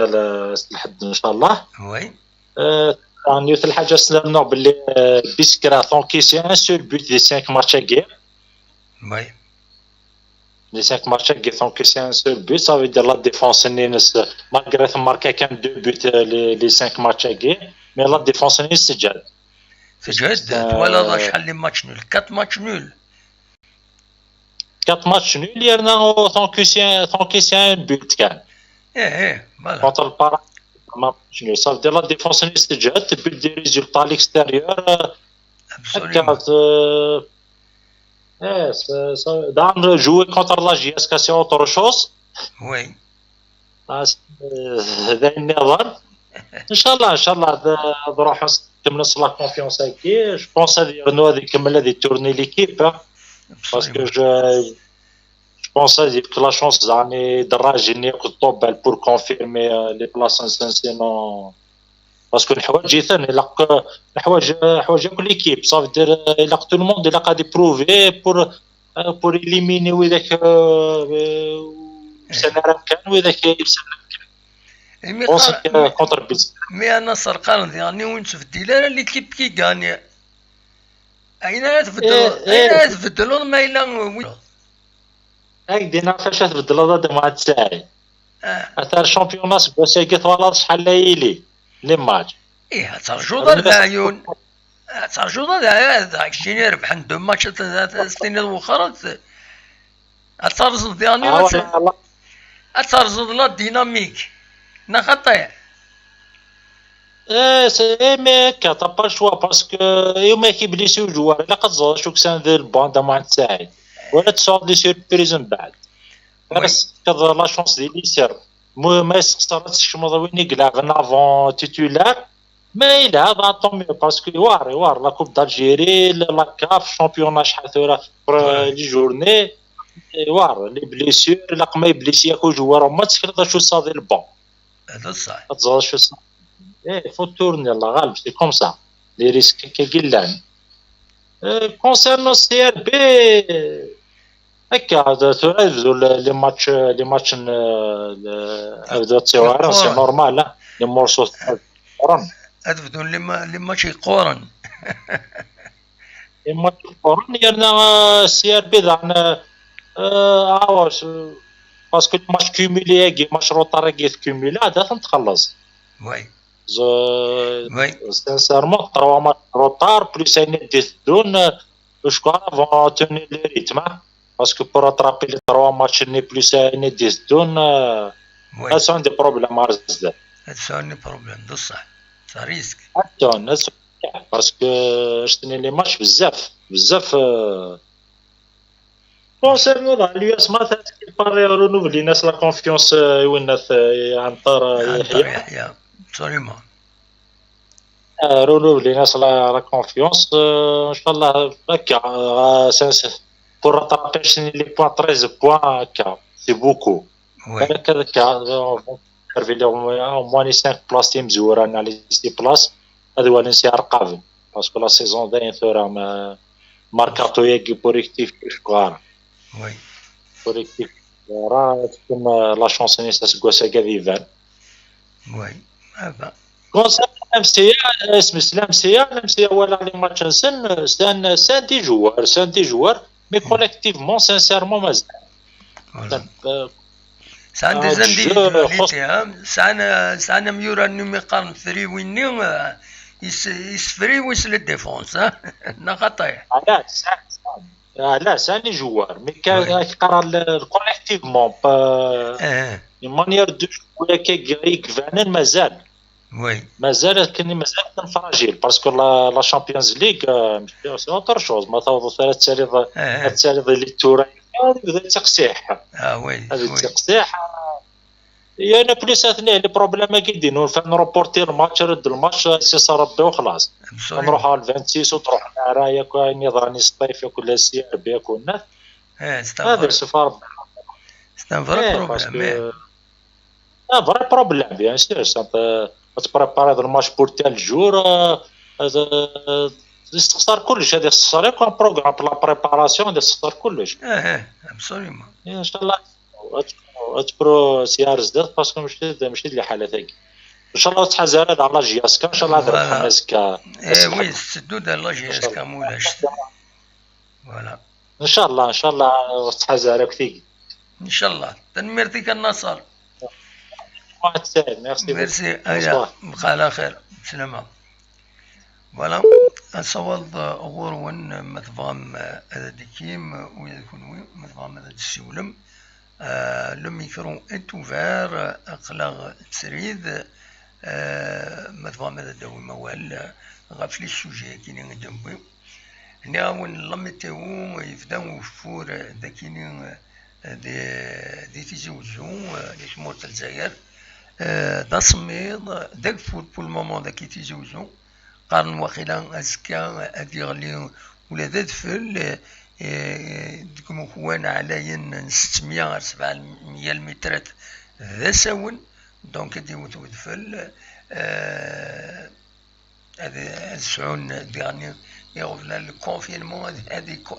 لحد ان شاء الله. وي يعني مثل الحاجه سلمنا باللي بيسكرا ثونكيسي ان سول بوت دي 5 ماتش كي وي لي 5 ماتش كي ثونكيسي ان سول بوت صافي يدير لا ديفونس نينس مالغري ماركا كان 2 بوت لي 5 ماتش كي مي لا ديفونس نينس سجل سجلت ولا شحال لي ماتش نول 4 ماتش نول 4 ماتش نول يرنا ثونكيسي بوت كان ايه فوالا كونتر البارا ما شنو صافي دير لا ديفونس نينس سجل تبدل دي ريزولطا ليكستيريور ابسوليومون دان jouer contre la GSK c'est autre chose. وي هذا النظر ان شاء الله نروح نكمل لا كونفيونس هكي جو بونس هذه رنو هذه كمل هذه تورني ليكيب باسكو جو بونس هذه لا شونس زعما دراج اني طوب بور كونفيرمي لي بلاص سينو باسكو الحوايج ثاني لق حوايج كل ليكيب صافي دير لق تو الموند الا قادي بروفي بور اليميني وذاك سنه كان وذاك مي كونتر بيس مي انا سرقان يعني وين شفت لا ليكيب كي غاني اين تبدلوا ما الا هكذا فاش تبدل هذا مع تساعي اثار شامبيوناس بوسيكي طوالات شحال ليلي لي ماتش ايه ترجو العيون ترجو هذا الشيء يربح عنده ماتش السنين الاخرى ترصد يعني ترصد لا ديناميك نخطي سي مي كاتا با شوا باسكو يوم كيبليسيو جوار الا قد زاد شوك سان ذا الباندا مع تساعي ولا تصاد لي سيربريز من بعد بس كذا لا شونس ديالي يسير ما يخسرش كما وين يقلع افون تيتولار ما إلا هذا طومي باسكو وار لا كوب دالجيري لا كاف شامبيون شحال ثورة لي جورني وار لي بليسيور لا ما يبليسي ياكو جوار ما تسكر شو صادي البون هذا صح تزاد شو صادي فو تورني الله غالب سي كوم سا لي ريسك كيقلان كونسيرنو سي ار بي هكا تبدو لي ماتش بدو تصيوار سي نورمال لي مورسو قرن تبدو لي ماتش يقورن لي ماتش قرن يرنا سي ار بي دعنا واش باسكو ماتش كوميلي كي ماتش روطار كي كوميلي هذا تخلص وي وي سانسيرمون 3 ماتش روطار بلوس ان دون جو افون توني لي ريتم باسكو بور اترابي لي 3 ماتش ني بلوس ان دون هاد سون دي بروبليم ارز هاد سون بروبليم بصح سا ريسك اتون باسكو شتني لي ماتش بزاف كونسيرنو اليو اس ما باري رونوفلي ناس لا كونفيونس يونث عنتر يحيى ابسوليومون رونوفلي ناس لا كونفيونس ان شاء الله هكا سانس بور راترابي شني لي بوان 13 بوان هكا سي بوكو هكا كيرفي لهم او موان 5 بلاص تيم زوران على 6 بلاص هذا هو نسي ارقام باسكو لا سيزون داين ثورا ماركاتو ياكي بوريكتيف كوار وي بوريكتيف راه تكون لا شونس نيساس كوسا كافيفان وي هذا كونسيرن امسيا اسم سلام امسيا ولا لي ماتش سان دي جوار مي كوليكتيفمون سانسيرمون مازال سان دي زانديفيدواليتي سان ميورا نمي قارن فري ويني يسفري ويسل الديفونس نخطي لا ساني جوار مي كيقرا الكوليكتيفمون مانيير دو ولا كيك فانن مازال وي مازال كان فراجيل باسكو لا شامبيونز ليغ سي اوتر شوز ما تعوض ثلاث تالي اللي تورا هذا تقسيح وي هذا تقسيح انا بليس اثنين لي بروبليم كيديروا فنروبورتي الماتش رد الماتش سي ربي وخلاص نروح على 26 وتروح رايا كاين ظاني سطيف كل سي ار بي كنا هذا سفار ستان فري بروبليم فري بروبليم بيان سور تبريباري هذا الماتش بور تال جور يستخسر كلش، هذا يستخسر يكون بروغرام بلا بريباراسيون، هذا يستخسر كلش. ابسوليومون. ان شاء الله اذكروا سيار زداد باسكو مش اللي حالتك ان شاء الله تحزر على لاجياسكا ان شاء الله هذا حماسكا. وي سدود لاجياسكا مولاش. فوالا ان شاء الله تحزر كثير ان شاء الله. تنميرتك النصر. واحد سعيد. ميرسي. بقى على خير. سلامة. فوالا أصوات غورون متفهم هذا ديكيم ويكون متفهم هذا السولم. لو ميكرو est ouvert أقلق تسريد متفهم هذا داوي موال غاف لي السوجي كيني جنبي ناون لمتو يفداو فور داكيني دي تيزوزو لي شمورت الجزائر دا سميض داك فوت بول مومون داكي تيزوزو قارن واخيلا أزكا أديغلي ولا ذا دفل ديكم خوان على 600 700 مترات ذا ساون دونك ديوت ودفل هذا سعون ديغني يغفل الكونفينمون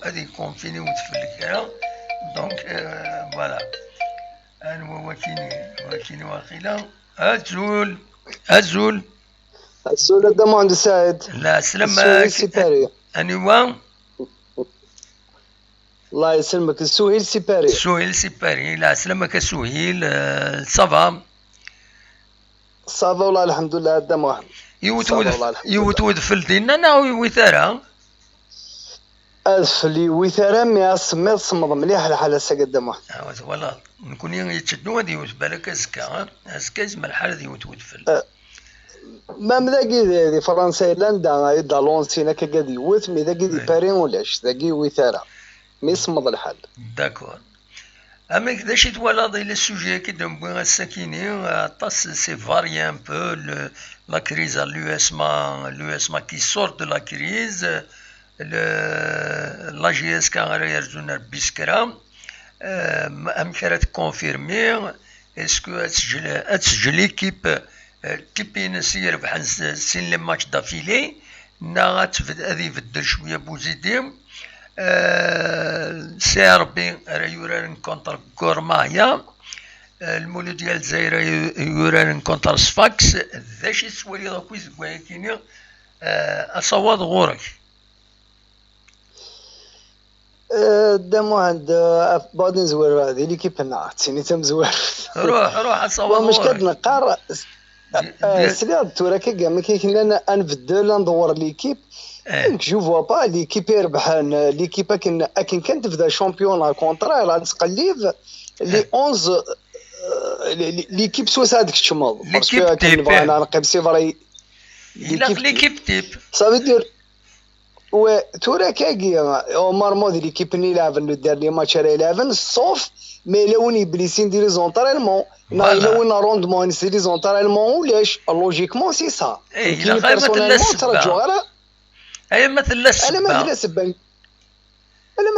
هذه كونفيني ودفل كرا دونك فوالا أنا وكيني واخيلا أزول الدم عند سعيد. لا سلامك. أنيوا الله يسلمك. السهيل سيباري. لا سلامك السهيل. صافا والله الحمد لله. الدم واحد يوتود فلدينا ناوي وثارة أدفلي وثارة مي سميت صمد مليح الحالة سقدم واحد. والله نكون يتشدوا هذه بالك أزكا زعما الحالة دي وتفل. ما مذاقي دي فرنسا لندا يدا لونسينا كقدي يوث مي ذاقي دي بارين ولاش ذاقي وثارة مي صمد الحال. داكور. أما كذا شي توالد إلى السوجي كده نبغي الساكنين طاس سي فاري ان بو لا كريز لو اسما كي سور دو لا كريز لا جي اس كان يرجونا بيسكرا أم كانت كونفيرمي اسكو تسجل ليكيب كيبي نسير بحال سين لي ماتش دافيلي نا هذه بدل شويه بوزيدي سيربي راه يوران كونتر كورمايا المولود ديال الجزائر يوران كونتر سفاكس ذا شي سوالي داكويز كواكيني اصوات غورك دامو عند بعد نزور هذه ليكيب نعطيني تمزور روح اصوات مش كنقار سلاد تورا كاع كاين انا نبدل ندور ليكيب جو فوا با ليكيب يربح ليكيب كاين كانت تبدا شامبيون كونترا راه تقليب لي 11 ليكيب سوس هذيك تشمل باسكو كنبغي انا نقيب سي فري ليكيب تيب صافي دير و تورا كاكي عمر مودي ليكيب ني لافن دار لي ماتش راه لافن صوف مي لوني بليسين ديري زونطرالمون لون روندمون سي زونطرالمون ولاش لوجيكمون سي سا الا غير مثل السبه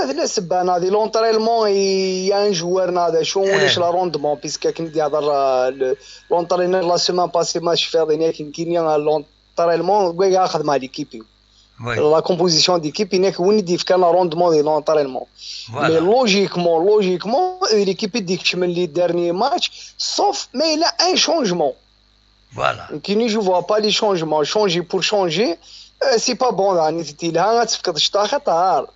مثل السبه نادي لونطرالمون يا ان جوار هذا شو ولاش لا روندمون بيسكا كنت يهضر لونطرينور لا سيمان باسي ماتش فاضي كاين لونطرالمون كاع ياخذ مع ليكيبي لا كومبوزيسيون ديكيب هناك وين يدير كان روندمون دي لونطرينمون مي لوجيكمون ليكيب يديك تشمل لي ديرني ماتش صوف مي لا ان شونجمون فوالا كي جو فوا با لي شونجمون شونجي بور شونجي سي با بون راني تيلها تفقد شتا خطر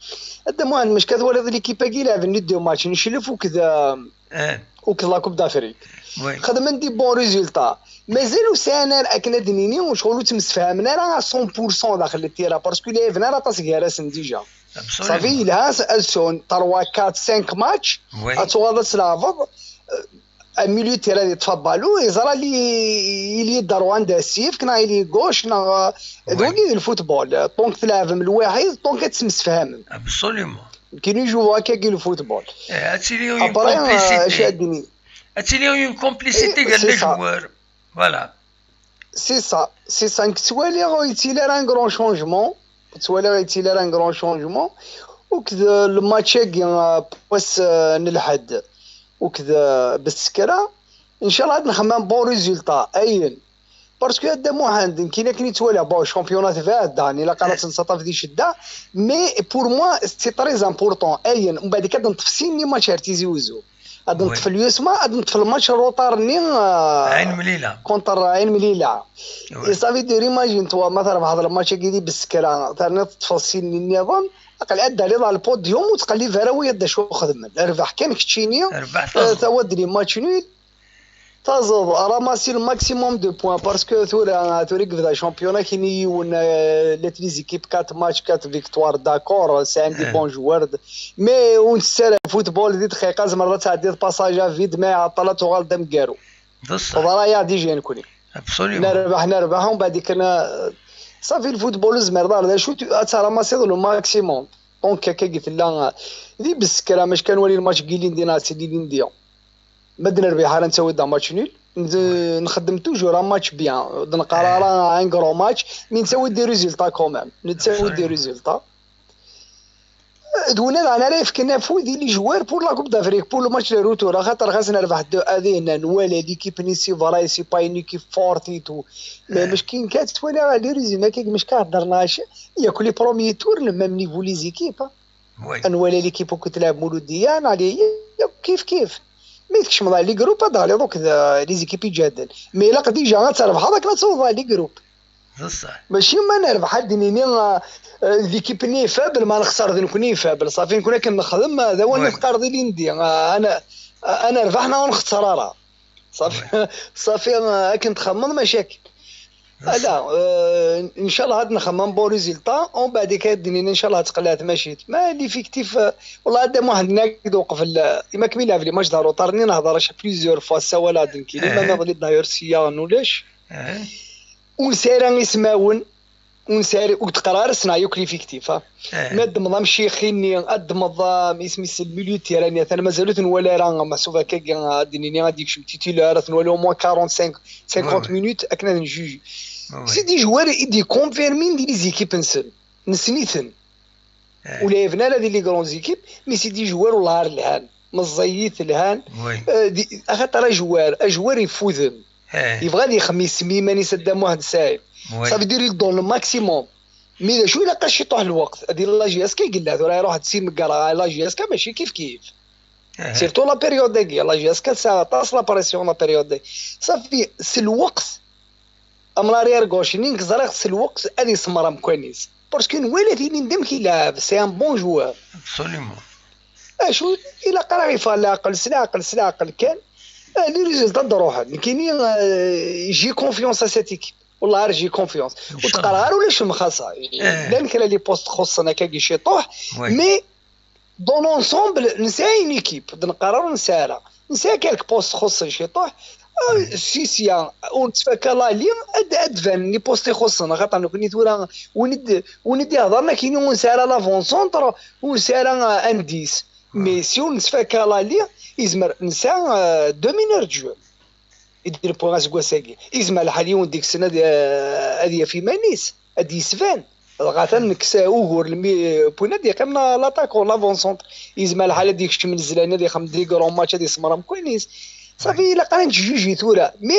هذا مو عند مشكل ولا ليكيب كي لعب نديو ماتش نشلف وكذا وكذا لا كوب دافريك خدم ندي بون ريزولتا مازالوا سانا اكنا دنيني وشغلو تمسفهمنا راه 100% داخل التيرا باسكو لي فنا راه تاسكيراس ديجا صافي لها سون 3 4 5 ماتش اتوغادا تلعب الميليو تيرا يتفضلوا يزرا لي داروا عند السيف كنا لي غوش كنا دوكي الفوتبول دونك تلعب من الواحد دونك تمسفهم ابسوليومون كي يجوا هكا كي الفوتبول اتيليو اون كومبليسيتي اتيليو اون كومبليسيتي قال لي جوار فوالا سي سا كتوالي غيتيلي راه ان غران شونجمون ان غران شونجمون وكذا الماتش كاع بس نلحد وكذا بالسكره ان شاء الله نخمم بون ريزولتا اين باسكو هذا واحد كاين كي يتوالى بون شامبيونات فات يعني لا قالت نسطا في دي شده مي بور موا سي تري امبورطون اين ومن بعد كاد نتفسيني ماتش ارتيزي غادي نطفي اليوسما غادي نطفي الماتش الروطارني عين مليله كونتر عين مليله اي صافي دير ايماجين توا مثلا في هذا الماتش كيدي بالسكران ثاني تفصيل النظام قال عاد عليه على البوديوم وتقلي فراوي دا شو خدم ربح كان كتشيني توا دري ماتش نول تازود راماسي الماكسيموم دو بوان باسكو ثوري كذا شامبيونا كاين لي زيكيب 4 ماتش 4 فيكتوار داكور سي عندي بون جوار مي ونسال فوتبول دي دقيقه مرات تعدي باساجا فيد ما عطلت وغالدا مكارو وضرايا دي جي نكوني نربح ومن بعد كنا صافي الفوتبول زمر دار شو راماسي لو ماكسيموم دونك هكا قلت لا دي بالسكره ماش كنولي الماتش كيلين دينا سيدين ديال بدنا نربح انا نسوي دا ماتش نول نخدم توجور ماتش بيان نقرا ان كرو ماتش مي نسوي دي ريزولتا كومام نسوي دي ريزولتا دونا انا عارف كنا فودي لي جوار بور لا كوب دافريك بور لو ماتش لو روتور خاطر خاصنا نربح دو هذه نوالي ليكيب نيسي فراي سي باي نيكيب فورتي تو مش كاين كتولي على لي ريزومي كي مش كهضرناش هي كل بروميي تور ميم نيفو لي زيكيب نوالي ليكيب كنت تلعب مولوديان عليه كيف ما تكشم لي جروب هذا لي دوك لي زيكيب يجادل مي لا ديجا تربح هذاك لا تصوض لي جروب بصح ماشي ما نربح ديني ليكيب ني فابل ما نخسر نكوني فابل صافي نكون كنخدم هذا هو القرض اللي ندي انا ربحنا ونخسر راه صافي كنت خمم مشاكل لا ان شاء الله غادي نخمم بو ريزولطا ومن بعد كدني ان شاء الله تقلات ماشي ما لي فيكتيف والله هذا واحد ناقد وقف ما كمل في ماتش دارو طارني نهضر بليزيور فوا سوا لا دنكي ما نظري داير سيان ولاش ونسير يسماون ونساري وتقرار سنايو كليفيكتيف ماد نظام شيخيني قد نظام اسمي الميليو تيراني انا مازالت ولا راه محسوب هكا ديني غاديك شمتي تيلار ولا مو 45 50 مينوت اكنا نجوجي سيدي جوار يدي كونفيرمين دي لي زيكيب نسنيثن ولا يفنا لا دي لي كرون زيكيب مي سيدي جوار والله الهان مزيت الهان خاطر جوار يفوذن يبغى يخمس ميماني سدام واحد سايب صافي ديري دون الماكسيموم مي شو الا قاش يطيح الوقت هذه لا جي اس كي قال له راه يروح تسير مكرا لا جي اس كا ماشي كيف سيرتو لا بيريود دي لا جي اس كا ساعه طاس لا بريسيون لا بيريود دي صافي سي الوقت امرا ريال غوش نينك زرق سي الوقت هذه سمرام كويس باسكو نوالي ندم كي لاعب سي ان بون جوار ابسوليومون شو الا قرا يفال عقل سلا كان لي ريزولتا دروها كاينين يجي كونفيونس ا سيت ايكيب والله رجي كونفيونس وتقرار ولا شو مخاصه لان كاين لي بوست خصنا كي يشطوح مي دون لونسومبل نساي ليكيب نقرر نسالها نسا كالك بوست خص يشطوح سيسيا ونتفكى لا لي ادفان لي بوست خصنا خاطر كني تورا وندي هضرنا كاين ونسالها لافون سونتر ونسالها انديس مي سي نتفكى لا لي يزمر نسا 2 مينور جو يدير بوغاس كواساكي يزمع الحاليون ديك السنه هذه في مانيس هذه سفان غاتا نكسا اوغور المي بونا دي كنا لاطاكو لافون سونتر يزمع الحاله ديك الشمل الزلانه دي خم دي كرون ماتش هذه سمرام كويس صافي الا قرانت جوجي ثورا مي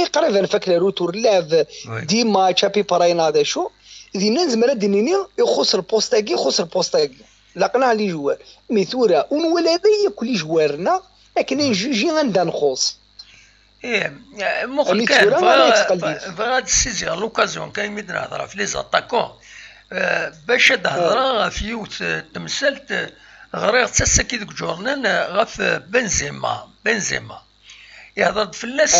قريبا فاكره روتور لاف دي ماتش ابي باراين هذا شو دينا زمرا دينيني يخص البوستاكي لقنا لي جوار مي ثورا ونولادي كل جوارنا لكن جوجي غندا نخص مخل كان فغاد سيزيغ لوكازيون كاين ميد نهضر في لي زاتاكون باش تهضر في يوت تمثلت غير تسا كي دوك جورنان غاف بنزيما يهضر في الناس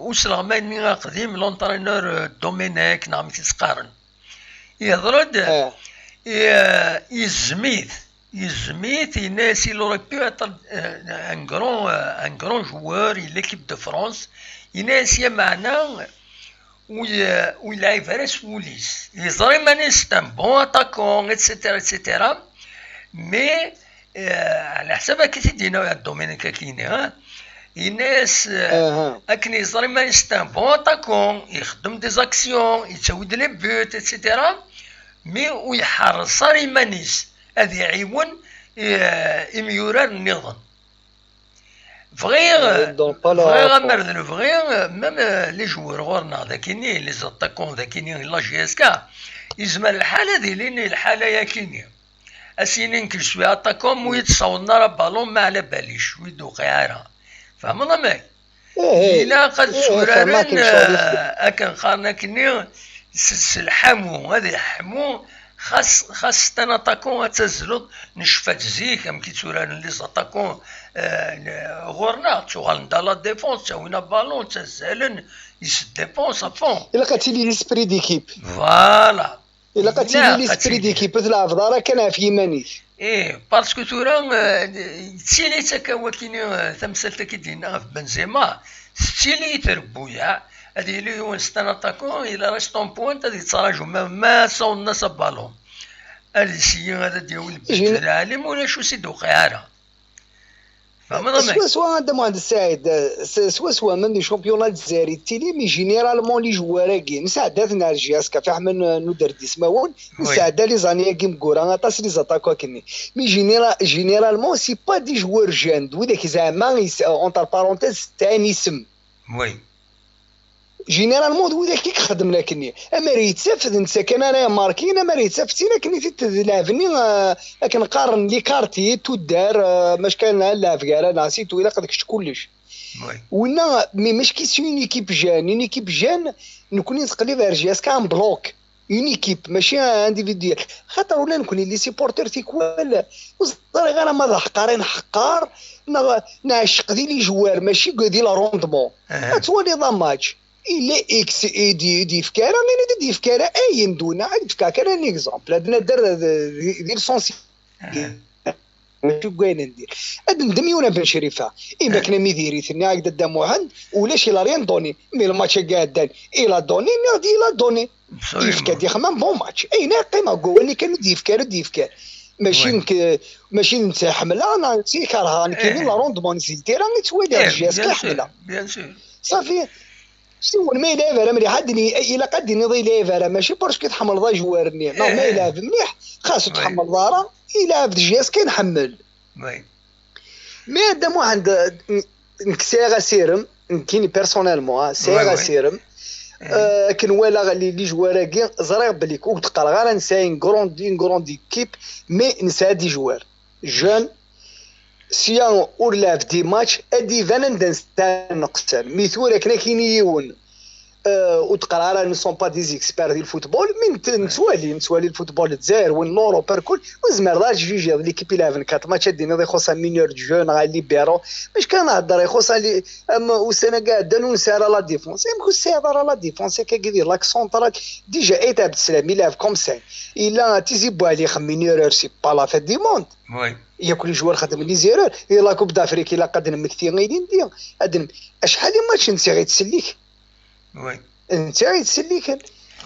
وصل ماني قديم لونترينور دومينيك نعم تسقارن يهضر يزميت الناس il aurait pu être un grand joueur de l'équipe de France الناس معنا ويلعب فارس وليس يزري مانيس un bon attaquant etc مي على حسب كي تدينا الدومينيكا كاينه الناس اكن يزري مانيس un bon attaquant يخدم دي زاكسيون يسوي دي بوت etc مي ويحرص مانيس هذه عيون إميوران النظام مرذل فغي ميم لي جوار غورنا ذاكيني لي زاتاكون ذاكيني لا جي اس كا يزمر الحاله دي لين الحاله ياكيني اسينين كل شويه اتاكون ويتصاوبنا راه بالون ما على باليش ويدو قيعره فهمنا ماك إلا قد سورارن أكن خارنا كني الحمو هذا حمو خاص تنطاكون تزلط نشفت زيك ام كي تسورارن لي زاتاكون غورنا تشوغال لا ديفونس تاوينا بالون تزالن يس ديفونس افون إلا قتيلي ليسبري ديكيب فوالا إلا قتيلي ليسبري ديكيب تلعب في دارك كان في يمانيك باسكو تورا تسيلي تاكا كيني تمثلت كي دينا في بنزيما ستيلي تربويا هذه اللي هو ستاناتاكون الى ريستون بوينت هذه تراجعوا ما صونا بالون هذه الشيء هذا ديال البيت العالم ولا شو سيدو قياره فهمنا سوا عند مهندس سعيد سوا من لي شامبيونات الجزائري تيلي مي جينيرالمون لي جواراكي مساعداتنا الجياسكا في حمل ندير ديسماون مساعده لي زانياكي مكورا طاس لي زاتاكو كني مي جينيرالمون سي با دي جوار جاند وداك زعما اونتر بارونتيز تاع اسم وي جينيرالمون وداك كي خدمنا كني اما ريتساف نسى كان انا ماركين اما ريتساف تينا كني تلعبني كنقارن لي كارتي تو دار ماش كان نلعب كاع انا نسيت ولا قدك كلش ونا مي مش كيسيون ايكيب جان نكون نتقلب على رجاس كان بلوك اون ايكيب ماشي انديفيديال خاطر ولا نكون لي سيبورتور تيكوال وصدر غير ما حقارين حقار نعشق دي لي جوار ماشي ديال روندمون تولي ذا ماتش إلا إكس إي دي فكارة لأن دي فكارة أي ندونا عاد فكارة كان إكزامبل هاد ندير دير سونسي ماشي كاين ندير هاد ندميونا بن شريفة إما كنا ميديري ثني هكذا دا موهند ولاش إلا ريان دوني مي الماتش قاعد إلا دوني نادي إلا دوني دي فكارة دي خمام بون ماتش أين قيمة قواني كانوا دي فكارة ماشي نتا حملة أنا نسي كارها كاينين لا روندمون نسيتي راه نتوالي الجهاز كحملة صافي شنو ما يلعب راه مليح عندني الا قد نضي لعب راه ماشي باسكو تحمل ضا جوارني ما يلعب مليح خاصو تحمل ضاره يلعب الجهاز كنحمل وي مي هذا مو عند نكسيغا سيرم كيني بيرسونيلمون سيغا سيرم كنوالا لي جواراكي زريغ بلي كو تقرا غير نساي غروند ايكيب مي نسا دي جوار جون سيان اور لاف دي ماتش ادي فاندن نقصان ميثورا كنا كينيون وتقرا راه نو سون با دي اكسبير ديال الفوتبول من نتوالي الفوتبول الجزائر والنورو باركول وزمر لا جوجي ليكيب 11 4 ماتش دينا دي خوسا مينيور جون غا ليبيرو باش كنهضر يخص لي اما وسنا قاعده نسارا لا ديفونس يمكن سير لا ديفونس كيدير لاك سونترال ديجا ايت عبد السلام يلعب كوم سان الا تيزيبو عليه مينيور سي با لا فيت دي موند وي يا كل جوار خدم لي زيرور يلا كوب دافريك الا قد نمكتي غيدين ديال ادن اشحال ماتش نسي غيتسليك وي انت غيتسليك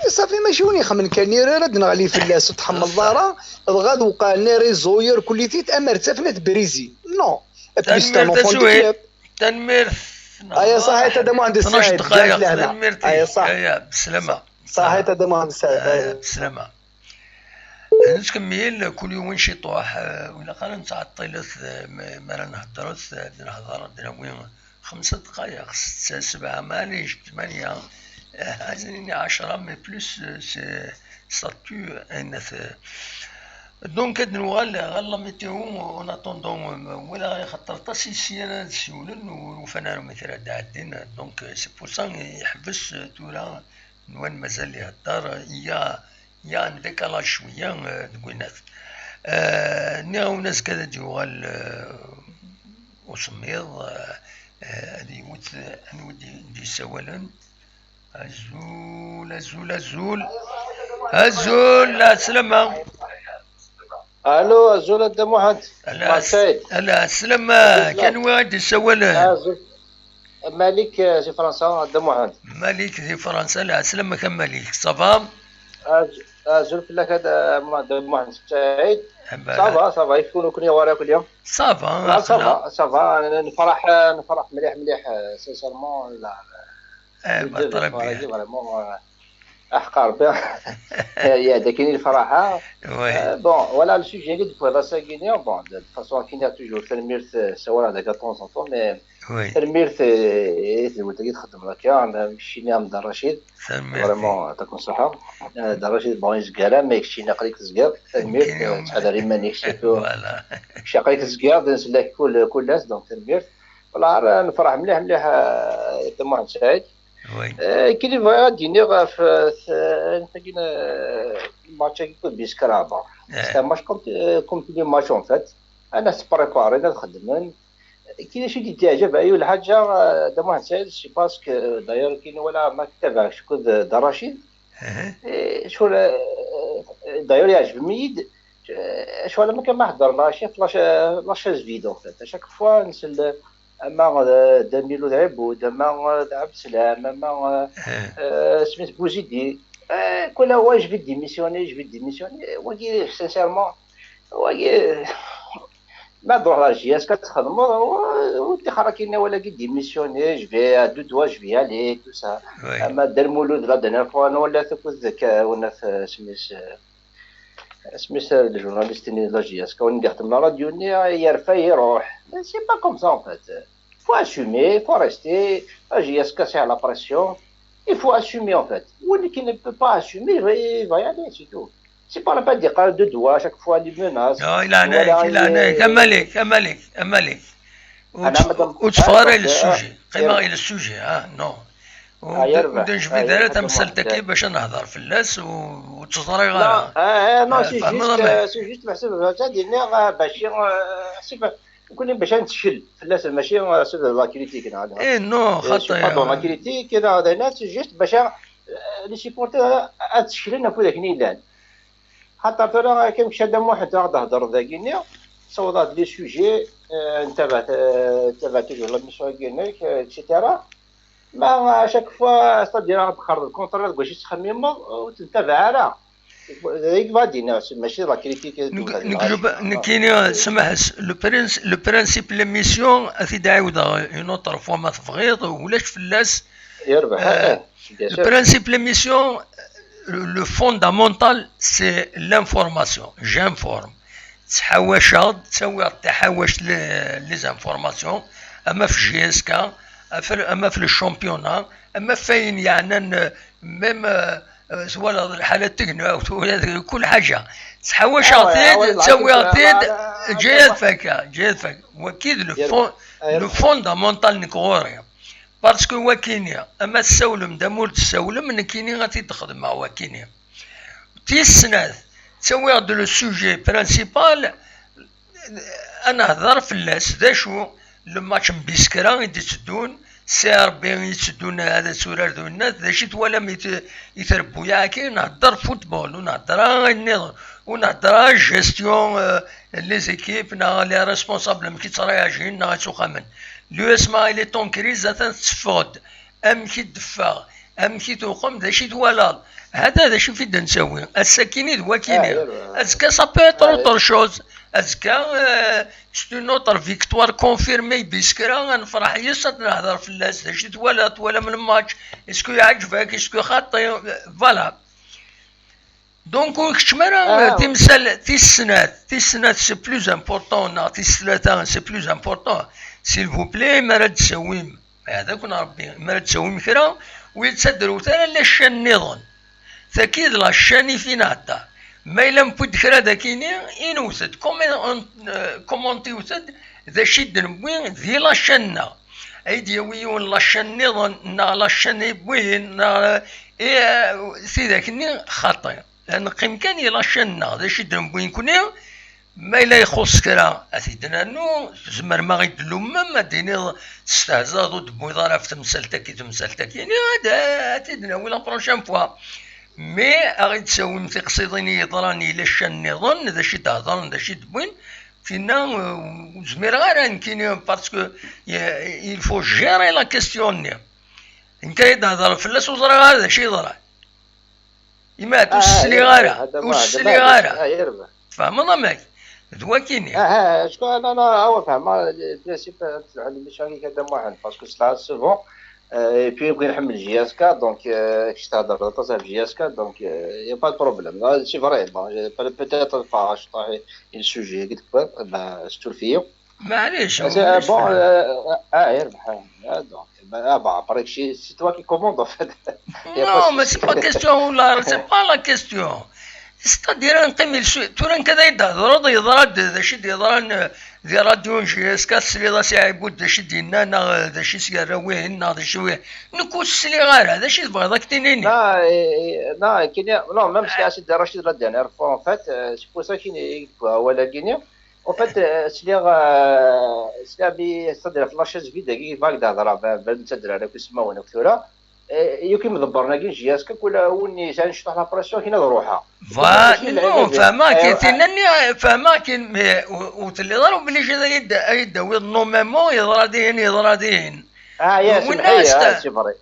صافي ماشي وني خمن كان يراد نغلي في اللاس وتحمل الضاره الغاد وقع لنا ريزوير كل تيت امر تفنت بريزي نو تنمير ايا صحيت هذا مهندس سعيد ايا صح بسلامه صحيت هذا مهندس سعيد بسلامه نكمل كل يوم شي طوح ولا قال نتاع الطيلات ما نهضر وين 5 دقائق 6 7 معليش 8 عايزين 10 مي بلوس سي ستاتو انث دونك هاد نوال غالا ميتيو اون اتوندون ولا يخطر تاسيسي انا سولن وفنان مثل داعدين دونك سي بور سا يحبس تورا وين مازال يهضر يا ان ديكالاج شويه تقولنات ناو ناس كذا جوال وسميض هذه نودي ندي سوالا الزول لا سلامة الو الزول الدم واحد لا سلامة كان واحد سوالا مالك في فرنسا الدم واحد مالك في فرنسا لا سلامة كان مالك صافا زول لك هذا الدم واحد سعيد صافا يكونوا كل وراك اليوم صافا نفرح مليح سيسيرمون لا بطلب احقر بها يا داكين الفراحه بون ولا السوجي اللي دفوا راسا كينيا بون دو فاسون كينيا توجور تنميرت سواء هذاك طون طون مي تنميرت قلت لك تخدم هكا مشينا عند الرشيد فريمون يعطيكم الصحه الرشيد بون يزكالا ما يكشينا قريك تزكار تنميرت تحضري مانيك شي قريك تزكار نسلك كل ناس دونك تنميرت والله نفرح مليح مليح تم واحد سعيد كاين فوايا دينيغ في كاين الماتش كيكون بيسكرابا سي ماتش كوم لي ماتش اون فات انا سبريباري انا خدمن كاين شي تعجب اي ولا حاجه دام واحد سعيد سي باسكو داير كاين ولا ما كتابعش شكون رشيد شو داير يعجبني شو ما كان ما حضرناش فلاش فيديو فات شاك فوا نسل اما دميلو العبود اما عبد السلام اما سميت بوزيدي كل هو جو ديميسيوني وكي سانسيرمون وكي ما تروح لاجياس كتخدم وتخرا كاين ولا كي ديميسيوني جو في دو دوا جو في عليك تو سا اما دار مولود لا دنا فوا ولا تكون الذكاء ولا سميت الجورناليست لاجياس كون نخدم لا راديو يرفع يروح سي با كوم سا en fait faut assumer faut rester agir casser à la pression il faut assumer en fait ou qui ne peut pas assumer il va y aller c'est tout c'est pas la peine de dire deux doigts à chaque fois les menaces il a كمالك وتفارق السوجي قيمه الى السوجي نو ودنج في ذلك مسلتكي باش نهضر في الناس وتصري غير نو سي جوست محسوب هذا ديالنا باش كنا باش نتشل في الناس ماشي لا كريتي كنا عندها نو خاطر لا كريتي كنا هذا الناس جوست باش لي سيبورتر تشكلنا في ذاك نيلان حتى ترى كان شاد واحد تهضر ذاك النيا صوضات لي سوجي انتبهت توجور لا ميسيون كينك اكسيتيرا ما شاك فوا صدير تخرج الكونترول باش تخمم وتنتبه على هيك غادي ماشي لا كريتيك نقلب كاين سمح لو برينسيپ ليميسيون اثي عاود اون اوتر فوا ما تفغيط ولاش فلاس يربح لو برينسيپ ليميسيون لو فوندامونتال سي لانفورماسيون جانفورم تحواشات تسوي تحوش لي زانفورماسيون اما في جي اس كا اما في الشامبيونا اما فين يعني ميم سواء الحالات تقنع كل حاجه تحوش عطيد تسوي عطيد جيد فك وكيد لو فوندامونتال نكوريا باسكو وكينيا اما السولم دامول السولم نكيني غادي تخدم مع وكينيا تيسناث تسوي دو لو سوجي برينسيبال انا هضر في الناس ذا شو لو ماتش بيسكرا يدي تدون سي 40 يتسدون هذا سورار دو الناس ذا شي ولا يتربوا ياكي نهضر فوتبول ونهضر النظام ونهضر جيستيون لي زيكيب نا لي ريسبونسابل مكي تراجعين نا تسوخمن لو اسما لي طون كريز تفود ام كي دفاغ ام كي توقم ذا شي ولا هذا شي في نسوي الساكيني وكيني اسكا سا بو اتر اوتر شوز اسكا سي اون اوتر فيكتوار كونفيرمي بيسكرا نفرح يسد نهضر في الناس شي ولا من الماتش اسكو يعجبك اسكو خاطي فوالا دونك كشمرا تمثال تيسنات سي بلوز امبورطون نا تيسلاتان سي بلوز امبورطون سيل فو بلي ما تسويم هذا كنا ربي ما تسويم كرا ويتصدروا ثاني لا الشان نظن تاكيد لا الشاني فين هدا ما إلا مبود كرا داكيني إنوثد كومونتي وثد ذا شد نبوين ذي لاشنا أيدي ويون لاشن نظن نا لاشن بوين نا سي ذاكني خاطئ لأن قيم كان لاشنا ذا شد نبوين كوني ما إلا يخص كرا أثيدنا نو زمر ما غيدلو ما ديني تستهزا ضد بويضارة في تمثالتك يعني هذا أثيدنا ولا بروشان فوا مي أغيد تسوي في قصيديني يضراني لاشن نظن ذا شي تهضر ذا شي تبوين فينا زمير غير نكيني باسكو il faut gérer la question إن كان يهضر فلاس وزرا هذا شي يضرا إما تسلي غيره تفهم ماك دوا كيني شكون انا هو فهم البرينسيپ تاع الميشاني كذا واحد باسكو سلا سوفون Et puis, il y a le JSK, donc, je t'adore, JSK, donc, il n'y a pas de problème. C'est vrai, bon, peut-être pas le sujet, c'est tout le fil. معليش Bon, donc, après, c'est toi qui commandes, en fait. Non, mais c'est pas question là, c'est pas la question. C'est-à-dire نقيم الشيء تورن كذا يدهضر يضرد ذا شي يضرن ذي راديو جي اس كاس اللي راسي عيبود ذا شي دينا نا ذا شي سيراوين نا ذا شي نكوس سلي غير هذا شي تبغي ذاك تنيني لا كاين non même si c'est Rachid la dernière fois en fait c'est pour ça qu'il ولا كاين en fait سلي بي صدر في لاشيز فيديو كي باك دهضر بان تدرى على كيسمعوا انا كثيره يمكن مدبرنا كاين جياسك ولا وني نشطح لا بريسيون كاين روحها نو فهماك تنني فهماك وتلي ضرب بلي جا يداوي نورمالمون يضرا دين يا سي فري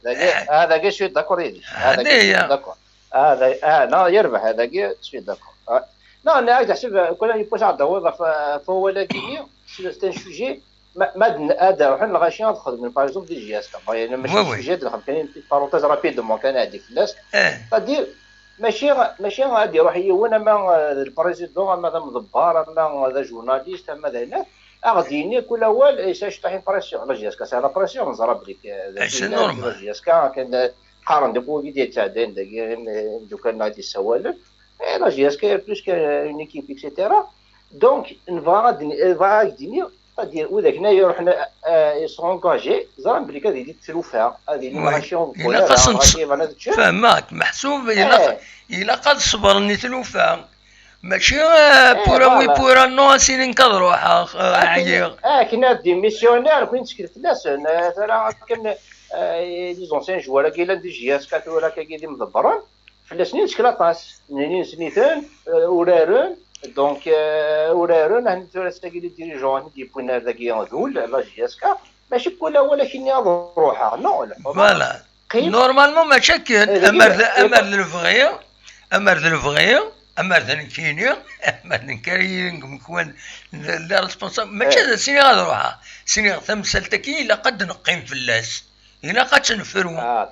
هذا كاع شويه داكور هذا داكور هذا لا يربح هذا كاع شويه داكور لا انا عايز احسب كل يبوش على الوظيفه فهو لكن سي ان سوجي ما هذا روح الغاشي ندخل من باغ اكزومبل دي جي اس يعني ماشي سوجي دخل كاين بارونتيز رابيدومون كان هذيك في الناس تدير ماشي غادي يروح يوانا ما البريزيدون ما مدبر ما هذا جورناليست ما هذا غاديني كل اول ايش طايحين بريسيون على جي اس كا على بريسيون نزرب لك سي نورمال جي اس كان قارن ديكو فيديو تاع دين دوكا نادي السوالف لا جي اس كا بلوس كاين ايكيب اكسيتيرا دونك نفا ديني c'est-à-dire وذاك هنا يروح يسونكاجي زران بلي كذا يدير تلوفها هذه الماشيون الا فهماك محسوب الا قد صبر ني تلوفها ماشي بورا نو سين نكضروا عيق كاين دي ميسيونير كاين تسكت الناس ترى كان دي زونسين جوار كاين دي جي اس كات ولا كاين مدبرين في السنين تكلاطاس منين سنيتين ورارون دونك ورارون هن ترستاكي لي ديريجون دي بوينا ذاكي ذول لا جي اس كا ماشي كل ولكن روحها نو فوالا نورمالمون ما شكل امر ذنكينيا امر ذنكاريين مكون لا ريسبونسابل ماشي سيني غادي روحها سيني ثمثلتكي الا قد نقيم في اللاس هنا قد تنفروا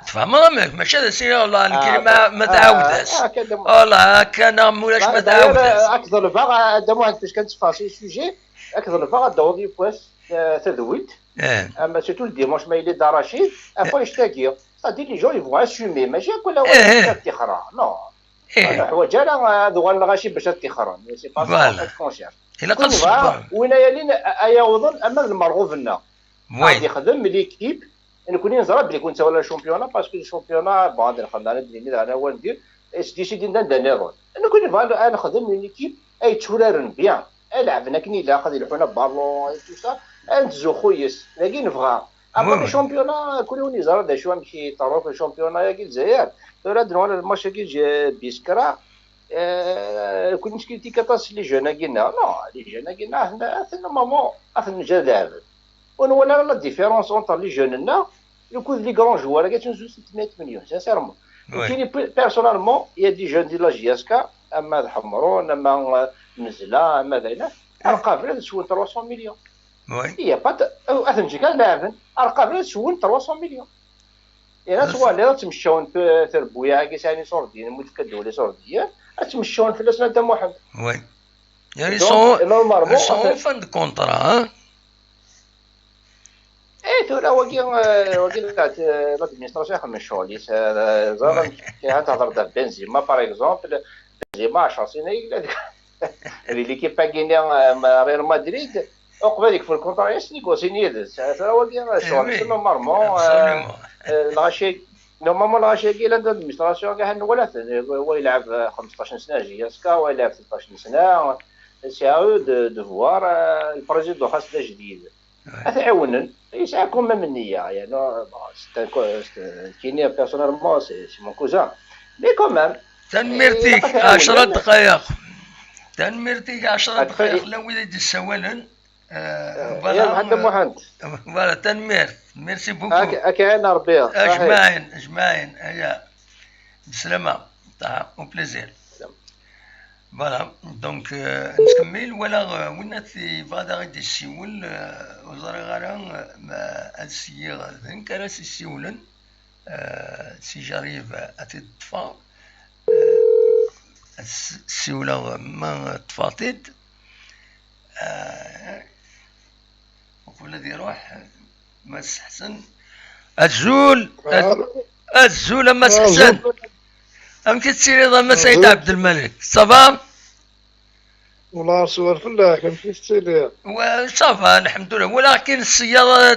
تفهم ماشي هذا سيني والله الكلمه ما تعاودهاش والله كان مولاش ما تعاودهاش اكثر الفاغ دمو عند فاش كنتفاصيل السوجي اكثر الفاغ داو دي بواس تذويت اما سيتو الديمونش ما يلي داراشيد افوا يشتاكي صدي لي جون يفوا اسومي ماشي كل واحد تيخرا نو الحوايج انا دوغ الغاشي باش تيخرا سي با كونسير الا قد صبر وين يلين ايوضن اما المرغوب لنا غادي يخدم ليكيب انا كوني نزرب بلي كنت ولا شامبيونا باسكو الشامبيونا بعد الخدمه ديالي انا هو ندير ديشي ديال دانيرون انا كنت انا نخدم ليكيب اي تشورارن بيان لعبنا كني لا قد يلحونا بالون تو سا انتزو خويس لكن نبغى اما الشامبيونا كل يوم نزرب شويه نمشي طروف الشامبيونا يا الجزائر ترى دون الماتش كي بيسكرا كنت مشكلتي كطاس لي جونا قلنا لا لي جونا قلنا حنا نورمالمون افن جا ولا لا ديفيرونس اونتر لي جوننا يكون لي كرون جوار كتنزو 600 مليون سانسيرمون كاين بيرسونالمون يا دي جون ديال لا جي اس كا اما الحمرون اما نزله اما ذاك ارقام تسول 300 مليون هي با اثنجي كان لاعبين ارقام تسول 300 مليون يعني سواء تمشون في تربويا كي ثاني سوردين متكدوا لي سورديه تمشون في الاسنه تاع محمد وي يعني سون فند كونطرا اي تورا وكيل تاع لادمينستراسيون خدم الشغل زعما تهضر تاع بنزيما باغ اكزومبل بنزيما 10 سنين ليكيب كاينه ريال مدريد وقبل ديك في الكونطرا يسنيكوسيني يدز ترى وكيل الشغل نورمالمون الغاشي نورمالمون الغاشي كاين لادمينستراسيون كاع ولا هو يلعب 15 سنه جي اس كا ويلعب 16 سنه سي او دو فوار البريزيدون خاص جديد أتعاونن يساعدكم من النية يعني كينيا بيرسونالمون سي مون كوزان مي كومام تنمرتيك 10 دقائق تنمرتيك 10 دقائق لو وليد السوالن فوالا تنمير ميرسي بوكو كاين ربي اجمعين هيا بسلامة تاع او بليزير فوالا دونك نكمل ولا وناتي فادا غادي يسيول وزارة غالا ما السيغ ذنك راس يسيولن سي جاريف اتطفى السيولة ما تفاطد وكل ذي روح ما استحسن الزول ما استحسن أم كتسيري ضم سيد عبد الملك صافا والله صور في الله كان في ستيل وصافا الحمد لله ولكن السيارة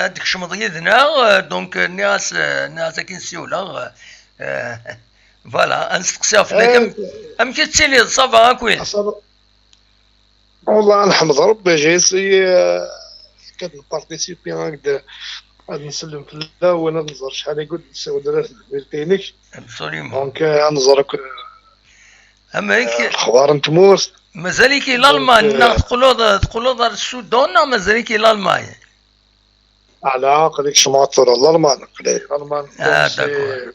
ديك شمضيدنا دونك الناس كاين سيولا فوالا نستقسيها فيك أم كتسيري صافا كوين والله نحمد ربي جايسي كنبارتيسيبي هكذا غادي نسلم في الله وانا نزور شحال يقول نساو دراري الكلينيك ابسوليومون دونك نزورك امريكا الاخبار نتمور مازال كاين الالمان تقولوا دار السودان مازال كاين الالمان على قليك شماطر الالمان قليك الالمان داكور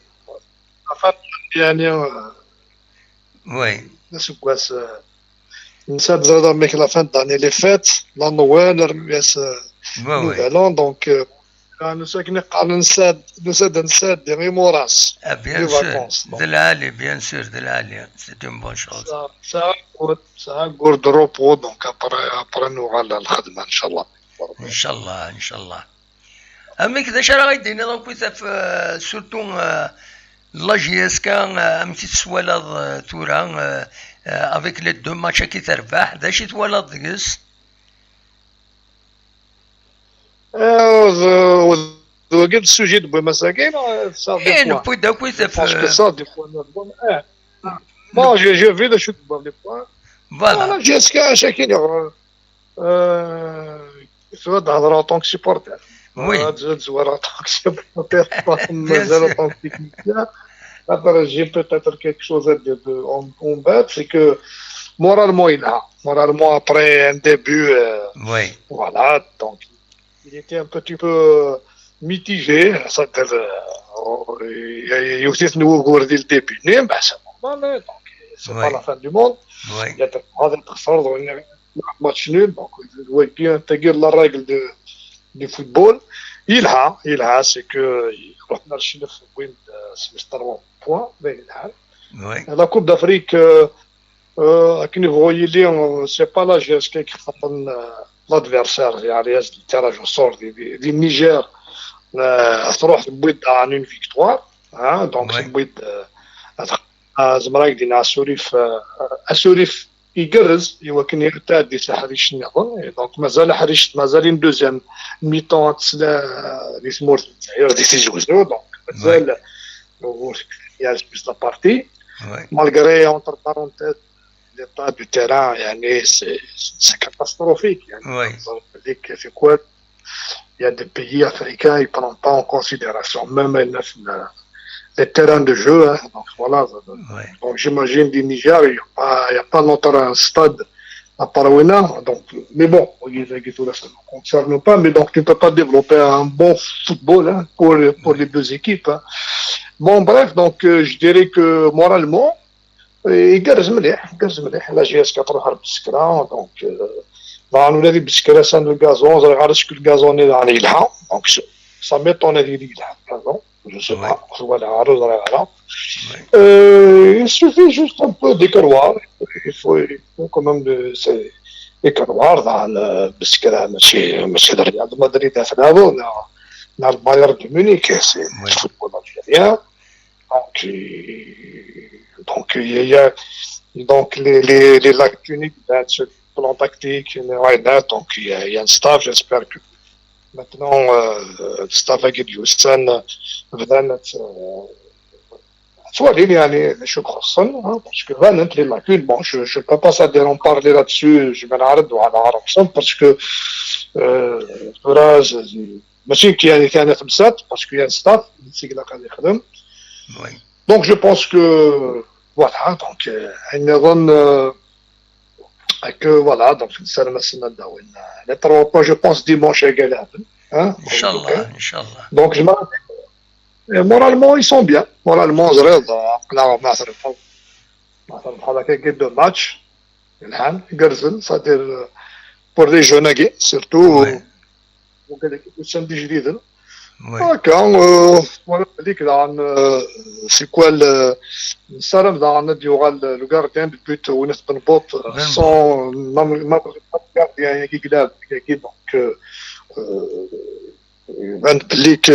يعني وي نسوكواس نساد زاد ميك لا فان داني لي فات لا نوال رمياس نوفالون دونك كانوا ساكنين قالوا نساد دي ميموراس بيان سور دلالي بيان سور دلالي سي اون بون شوز ساعة كور دروبو دونك ابرا نوغال الخدمة ان شاء الله ان شاء الله امي كذا شرا غايدين دونك ويثاف سورتو لا جي اس كا ام تسوالد تورا افيك لي دو ماتش كي تربح داش يتولد ديس وقت السوجي دو مساكين صافي نبوي داك ويثاف باسكو صافي بون جو في دو شوت بون لي بوان فوالا جي اس كا شاكين سواد هضره طونك سيبورتر وي زوار طونك سيبورتر مازال طونك تكنيكيان Après, j'ai peut-être quelque chose à dire en bas, c'est que moralement, moralement après un début, oui. Voilà, donc il était un petit peu mitigé, c'est-à-dire, il y a aussi ce nouveau gourdil le début, mais c'est normal, donc c'est pas la fin du monde. Oui. Il y a des match nul, donc il doit bien intégrer la règle du football. Il a, c'est que رحنا لشنف وين سمستر بوان بين الحال لا كوب دافريك كي نفوي لي سي با لا جي اس كي خاطر لادفيرسير يعني التراج والصور دي النيجر تروح تبويض عن اون فيكتوار دونك تبويض زمراك دينا اسوريف يقرز يمكن يرتاد حريش النظام دونك مازال حريش مازال دوزيام ميطون تسلا دي سمور دي سيجوزو دونك مازال ياز بيس لا بارتي مالغري اونتر بارونتيز ليطا دو تيران يعني سي كاتاستروفيك يعني ديك في كوال يا دي بيي افريكان ils prennent pas en considération même les terrains de jeu, hein. Donc voilà. Ouais. Donc j'imagine du Niger, il n'y a pas longtemps un stade à Parawena. Donc, mais bon, ça ne concerne pas, mais donc tu ne peux pas développer un bon football hein, pour les deux équipes. Hein. Bon, bref, donc je dirais que moralement, يقرز مليح لا جي اس كتروح بالسكرة دونك فان ولادي بالسكرة سان الغازون زري غارش كل غازون يعني يلحق دونك سا ميطون هادي اللي يلحق غازون je sais pas, il suffit juste un peu d'écartoir, il faut quand même d'écartoir dans le biscuit, monsieur le Real de Madrid a fait d'abord, dans le Bayern de Munich, c'est le football algérien, donc il y a donc les lacunes sur le plan tactique, donc il y a un staff, j'espère que maintenant staff avec Houston بدأت سؤالين يعني شو خصن باسكو بانت لي لاكون بون جو با با سادير اون بارلي لاتسو جو بنعرض على عرفصن باسكو فراج ماشي يعني كان خمسات باسكو يا ستاف سيكلا قاعد يخدم دونك جو بونس كو فوالا دونك نظن que voilà donc نسالم السنه داوين لي 3 بوان جو بونس ديمونش قالها ان شاء الله دونك جماعه moralement ils sont bien moralement زريض قلعوا معثر مثلا بحال هكا كيبدا الماتش الحال يقرزل صادير بور لي جون سيرتو وكذا كيسان دي جديد هكا وانا هذيك سي كوا السلام دا نديو لو غارديان دو بوت ونس بن بوط سون ما غارديان كي قلاب كي دونك بان بليك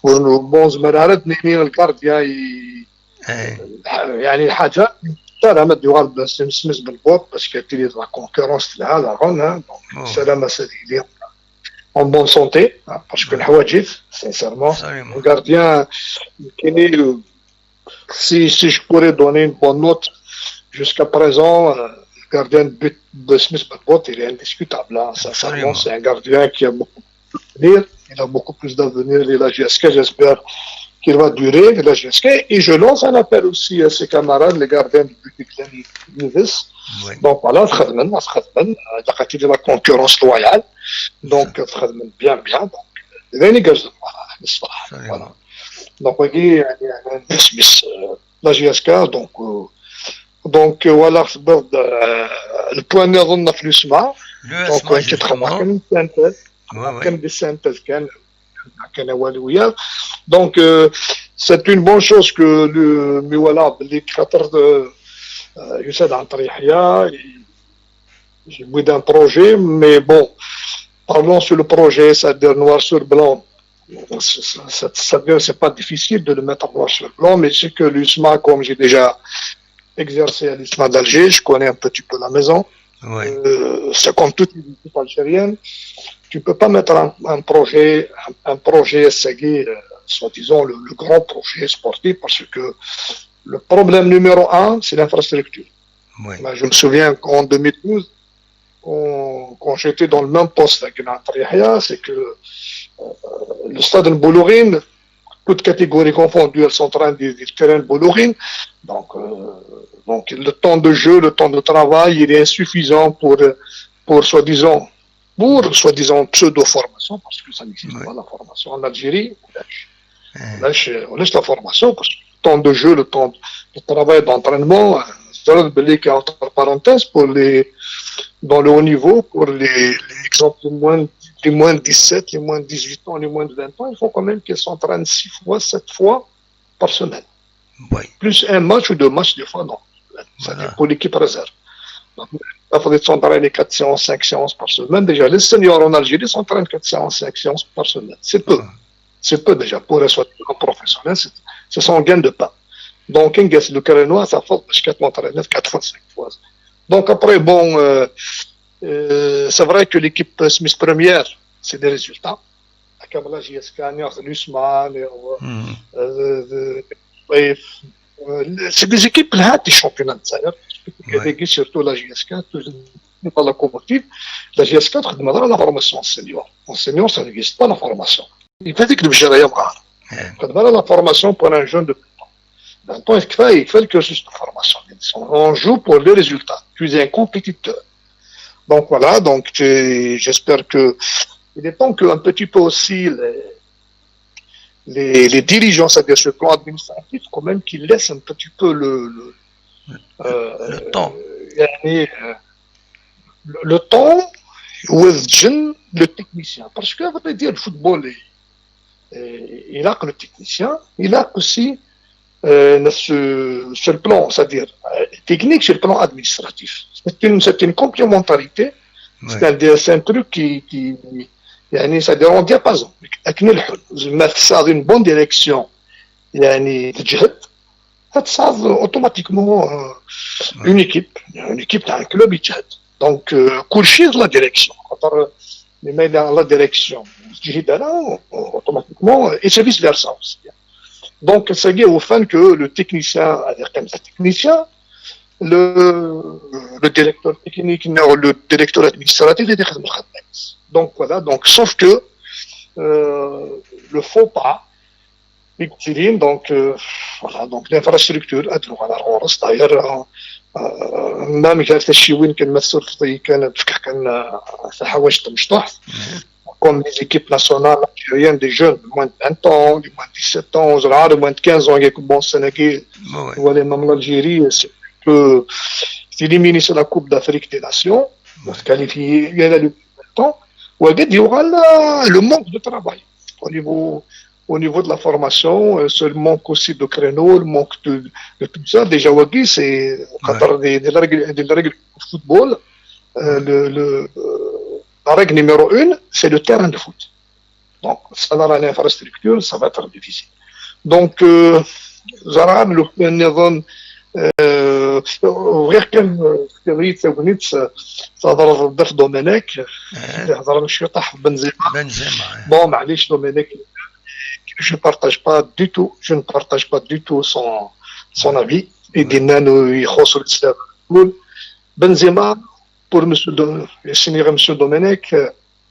بون زعما راه نيني الغارديان يعني حاجه سلامة ديوغال سمس بالبوط باش كتيري لا كونكورونس تاع العالم دونك سلامة سديدي en bonne santé, hein, parce que le Hawajif, sincèrement, le gardien, si je pourrais donner une bonne note, jusqu'à présent, le gardien de but de Smith Badbot, il est indiscutable. Hein. Sincèrement, c'est un gardien qui a beaucoup d'avenir, il a beaucoup plus d'avenir, et la GSK, j'espère qu'il va durer, la GSK, et je lance un appel aussi à ses camarades, les gardiens de but de Glenny Nevis. Donc voilà, il y a la concurrence loyale, donc bien, donc voilà. Donc la GSK, donc voilà, le point نظن في الاسماء donc كيتخلق كان دي سانتيز كان والوياه donc c'est une bonne chose que le mais voilà اللي خاطر يساعد عن طريق يحيى j'ai d'un projet mais bon parlons sur le projet c'est-à-dire noir sur blanc c'est pas difficile de le mettre noir sur blanc mais c'est que l'USMA comme j'ai déjà exercé à l'USMA d'Alger je connais un petit peu la maison c'est comme toutes les équipes algériennes tu peux pas mettre un projet SAG soi-disant le grand projet sportif parce que le problème numéro 1, c'est l'infrastructure. Oui. Je me souviens qu'en 2012, quand j'étais dans le même poste avec Natar Yahya, c'est que le stade de Boulourine, toutes catégories confondues, elles sont en train du terrain de Boulourine. Donc le temps de jeu, le temps de travail, il est insuffisant pour soi-disant pseudo-formation, parce que ça n'existe pas la formation en Algérie. On laisse la formation parce que temps de jeu, le temps de travail, d'entraînement, entre parenthèses, dans le haut niveau, pour les exemples les moins de 17, les moins de 18 ans, les moins de 20 ans, il faut quand même qu'ils s'entraînent 6 fois, 7 fois par semaine. Oui. Plus un match ou 2 matchs, des fois, non. C'est pour l'équipe réserve. Donc, il faudrait s'entraîner 4 séances, 5 séances par semaine. Déjà, les seniors en Algérie s'entraînent 4 séances, 5 séances par semaine. C'est peu. C'est peu déjà pour un professionnel. C'est son gain de pain. Donc, le Carrenois, ça fait jusqu'à 4 fois, 5 fois. Donc, après, bon, c'est vrai que l'équipe Smith première, c'est des résultats. La JSK, l'Usman, c'est des équipes là, des championnats de surtout la JSK, pas la coopérative. La JSK, on la formation en senior. En senior, ça n'existe pas la formation. Il fait que le Bjaraïa Mara. La formation pour un jeune de 20 ans. Donc, il fait le cursus de formation. On joue pour les résultats. Tu es un compétiteur. Donc voilà, donc j'espère que il est temps qu'un petit peu aussi les dirigeants, c'est-à-dire sur le plan administratif, quand même, qu'ils laissent un petit peu le temps. Le temps with le technicien. Parce que, vous dire, le football, il a que le technicien, il a aussi sur le plan, c'est-à-dire technique, sur le plan administratif. C'est une complémentarité. C'est un truc qui c'est-à-dire en diapason. Ça a une bonne direction. Ça automatiquement une équipe d'un club. Donc, coucher la direction. Les mails dans la direction. Automatiquement, et c'est vice-versa aussi. Donc, ça dit au fin que le technicien, le directeur technique, le directeur administratif, donc voilà, donc sauf que le faux pas, donc voilà, donc l'infrastructure, d'ailleurs, même quand الشيوين كنمثل كان في حوايج مشطوح comme les équipes nationales algériennes des jeunes de moins de 20 ans, de moins de 17 ans, de moins de 15 ans, qui bon Sénégal, voilà, même l'Algérie, peut s'éliminer sur la Coupe d'Afrique des Nations, on se qualifier, il y a le temps, il y aura le manque de travail au niveau de la formation, ce manque aussi de créneaux, le manque de tout ça. Déjà, Wagi, c'est des règles de football. La règle numéro 1, c'est le terrain de foot. Donc, ça dans l'infrastructure, ça va être difficile. Donc, Zara, le نظن غير كان تريد تونيت تهضر بدا في دومينيك يهضر شي طاح بنزيما بون معليش دومينيك je ne partage pas du tout son avis. Et Benzema, pour Monsieur Domenech,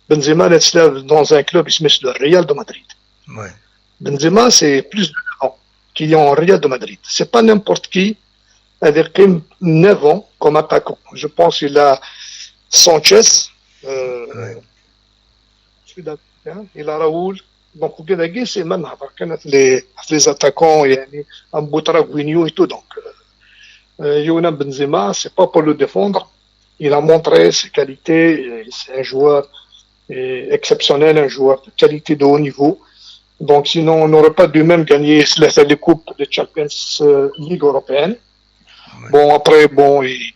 Benzema est dans un club, il se met le Real de Madrid. Ouais. Benzema, c'est plus de 9 ans qu'il y a en Real de Madrid. C'est pas n'importe qui, avec 9 ans comme attaquant. Je pense qu'il a Sanchez, il a Raoul. Donc, c'est même les attaquants, Mboutra-Guignou et tout. Donc, Youna Benzema, c'est pas pour le défendre. Il a montré ses qualités. C'est un joueur exceptionnel, un joueur de qualité de haut niveau. Donc, sinon, on n'aurait pas dû même gagner les coupes de Champions League européenne. Bon, après, il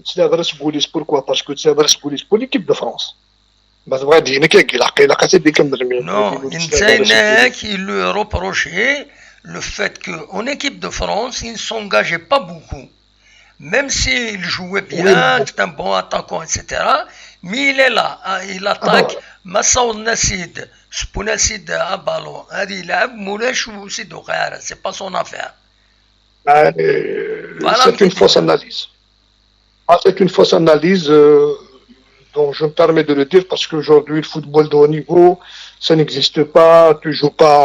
s'adresse pourquoi? Parce que s'adresse pour l'équipe de France. Non, il lui reprochait le fait qu'en équipe de France, il ne s'engageait pas beaucoup. Même s'il jouait bien, c'est un bon attaquant, etc. Mais il est là, il attaque. Massaou Nassid, Spounassid à ballon, il a Moulech ou Sidoukhara, c'est pas son affaire. C'est une fausse analyse. C'est une fausse analyse. Donc, je me permets de le dire parce qu'aujourd'hui, le football de haut niveau, ça n'existe pas. Tu joues pas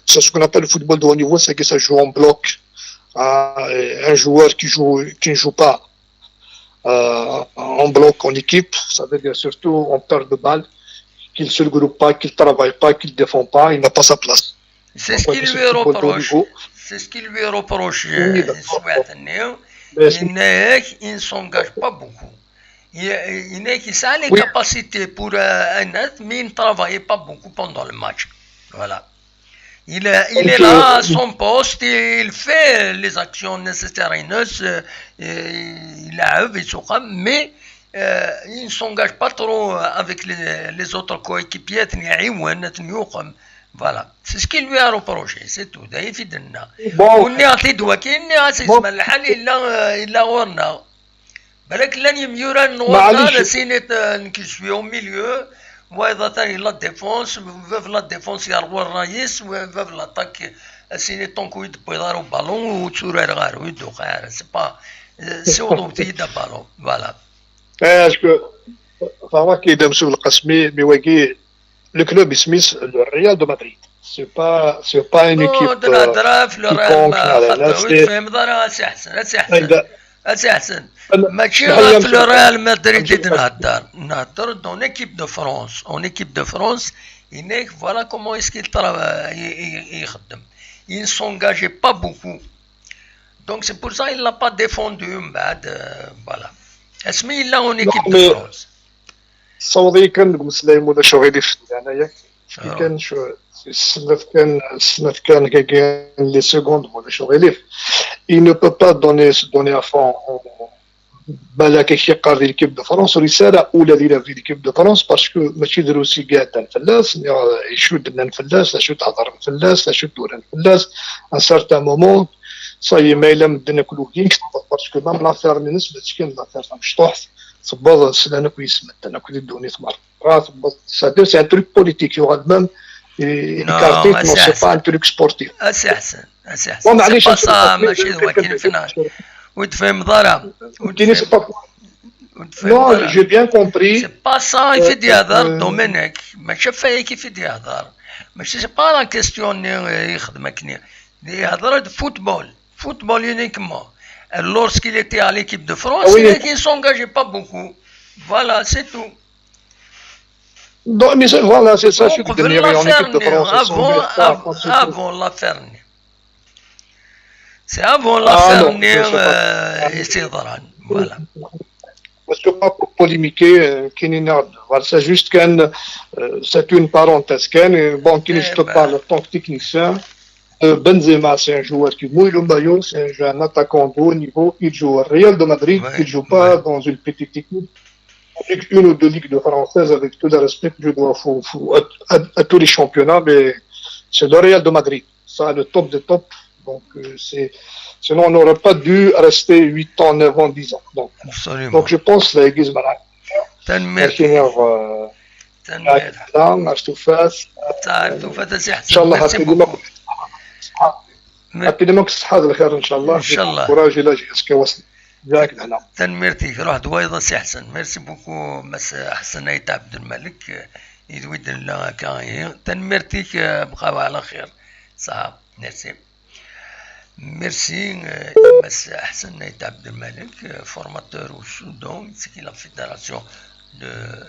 c'est ce qu'on appelle le football de haut niveau, c'est que ça joue en bloc. Un joueur qui ne joue pas en bloc, en équipe, ça veut dire surtout en perte de balle, qu'il ne se groupe pas, qu'il ne travaille pas, qu'il ne défend pas, il n'a pas sa place. C'est ce qu'il lui reproche. C'est ce qu'il lui reproche. Il ne s'engage pas beaucoup. Il a les capacités pour un être, mais il ne travaillait pas beaucoup pendant le match. Voilà. Il est là à son poste et il fait les actions nécessaires. Il a mais il ne s'engage pas trop avec les autres coéquipiers. Voilà. C'est ce qu'il lui a reproché. C'est tout. بالك لن يميورا نورنا سينيت نكشفي au milieu واذا ثاني لا ديفونس فيف لا ديفونس يروى الرئيس وفيف لاطاك سيني طونكو يدبو يضارو بالون وتسورير غارو يدو غار سي با سي وضوبتي يدا بالون فوالا اسكو فهو كيدا مسؤول القسمي ميواكي لو كلوب سميث الريال دو مدريد سي با ان ايكيب نهضر في الريال ما فهم ضرا سي احسن ماشي غير في الريال مدريد نهضر دون équipe de France en équipe de France هناك voilà comment est-ce qu'il يخدم il ne s'engageait pas beaucoup donc c'est pour ça il l'a pas défendu من بعد voilà اسمي الا en équipe de France صوضي كان سليم ولا شو غير في انايا كان شو السنة كان les secondes ولا شو غير il ne peut pas donner à fond بالك شي قاري ليكيب دو فرنسا رساله اولى ديالها في ليكيب دو فرنسا باسكو ماشي دروسي كاع تاع الفلاس يشود لنا الفلاس لا شو تهضر الفلاس لا شو تدور الفلاس ان سارتان مومون صاي ما الا مدنا كلو كيك باسكو مام لافير بالنسبه كاين لافير تاع مشطوح صباط سلانا كويس انا كنت دوني مرات سي ان تروك بوليتيك يوغا ميم كارتيت نو سي با ان تروك سبورتيف اسي احسن معليش ماشي ولكن فينال وتفهم ضرب Non, j'ai bien compris. C'est pas ça, il fait des hadars, Dominique. Mais je fais qu'il fait des hadars. Mais c'est pas la question des hadars de football. Football uniquement. Et lorsqu'il était à l'équipe de France, il ne s'engageait pas beaucoup. Voilà, c'est tout. Non, mais voilà, c'est ça. On pouvait la faire avant la faire. C'est avant la fermeture ici d'Oran. Voilà. Parce que pas pour polémiquer, c'est juste c'est une parenthèse. Bon, qui je te parle en tant que technicien. Benzema, c'est un joueur qui mouille le maillot, c'est un attaquant de haut niveau. Il joue au Real de Madrid, il ne joue pas dans une petite équipe. Une ou deux ligues de françaises, avec tout le respect que je dois à tous les championnats, mais c'est le Real de Madrid. Ça, le top des tops. Donc, sinon, on n'aurait pas dû rester 8 ans, 9 ans, 10 ans. Donc je pense que les Guizmara. rapidement que صحة الخير ان شاء الله. ان شاء الله. كوراج الى جهازك وصل. جاك لهنا. تنميرتي روح دويضة سي حسن. ميرسي بوكو مس حسن ايت عبد الملك يدويد لنا كاين. تنميرتيك بقاو على خير. صعب. ميرسي. Merci, M. Hassan Abd el-Malik, formateur au Soudan, c'est la Fédération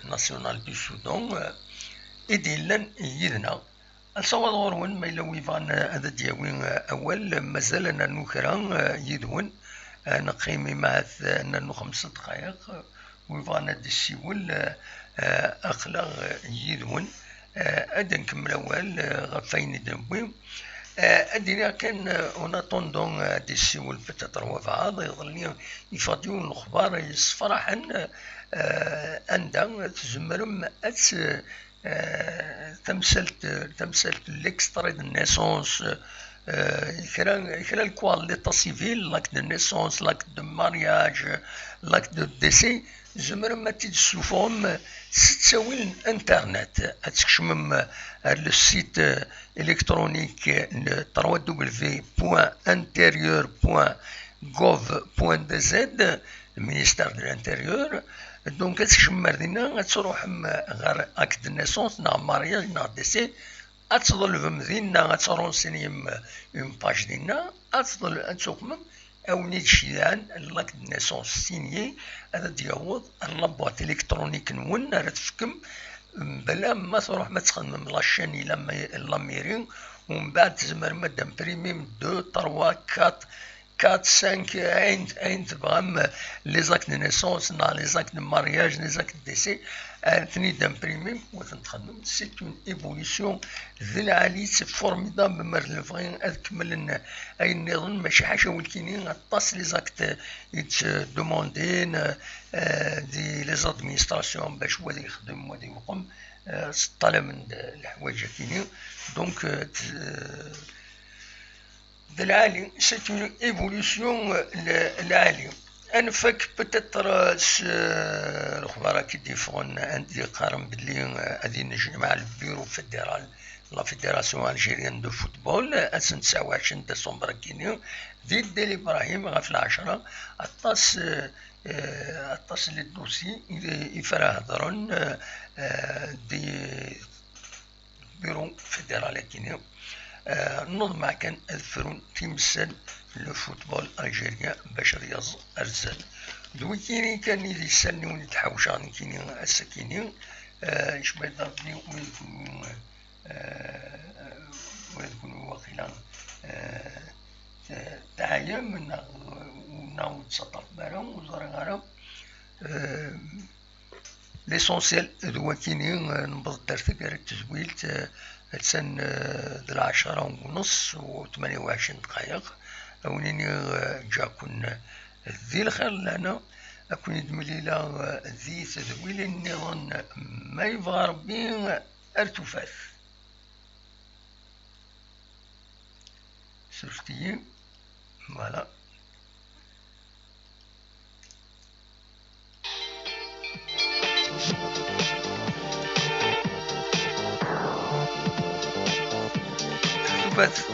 nationale du Soudan. إديلا يدنا الصواد غورون ما إلا ويفان هذا دياوين أول مازالنا نكرا يدون نقيمي مع أنه 5 دقائق ويفان ديسيول أخلاق يدون أدا نكمل أول غفاين دنبوي أدينا كان اون اتوندون ديسيول بتاتر وفعاض يظل يفاديون الأخبار يصفرحا أندا تزمرم تمثلت l'extrait de naissance l'état civil, l'acte de naissance, l'acte de mariage, l'acte de décès زمر ما تدسوفهم ستساوي الانترنت تكشمم السيت الكترونيك www.interieur.gov.dz المينيستير دو الانتيريور دونك تكشم مردينا تروح غير اكت نيسونس نا مارياج نا ديسي اتظل فمدينا ترونسينيم اون باج دينا اتظل تسوقمم او نيتشيان لاك نيسونس سينيي هذا ديعوض اللابوات الكترونيك نون راه تفكم بلا ما تروح ما تخدم لاشين لا ميري ومن بعد تزمر مادام بريميم 2 3 4 5 عين تبغى لي زاك دو نيسونس نا لي زاك دو مارياج لي زاك دو ديسي ثني دامبريمي وتنخدم سي اون ايفوليسيون ذي العالي سي فورميدابل مرلفغين اكمل اي النظام ماشي حاجه ولكن طاس لي زاكت دوموندين دي لي زادمينستراسيون باش هو اللي يخدم وهذا يقوم طالع من الحوايج كاينين دونك العالي سي اون ايفوليسيون العالي انفك بتتر الاخبار كي ديفون عندي قارن بلي غادي نجي مع البيرو فيدرال لا فيدراسيون الجيريان دو فوتبول 29 ديسمبر كينيو ديال ديال ابراهيم غاف 10 اطاس لي دوسي يفرا هضرون دي بيرو فيدرال كينيو نوض مع كان اذفرون تيمثل لو فوتبول الجيريان باش رياض ارزل دوكيني كان يدي يسالني ونتحاوشان كيني السكيني اش ما يضربني ويكونوا واقيلا تعايا من ناو تسطف بارهم وزرغارهم ليسونسيال هو كيني نبض درت كار التزويل تسن د 10:30 و 28 دقائق ونيني جاكن ذي الخير لنا أكون يدمليلا ذي تذويل النظام ما يبغى ربي ارتفاث سوستي فوالا ارتفاث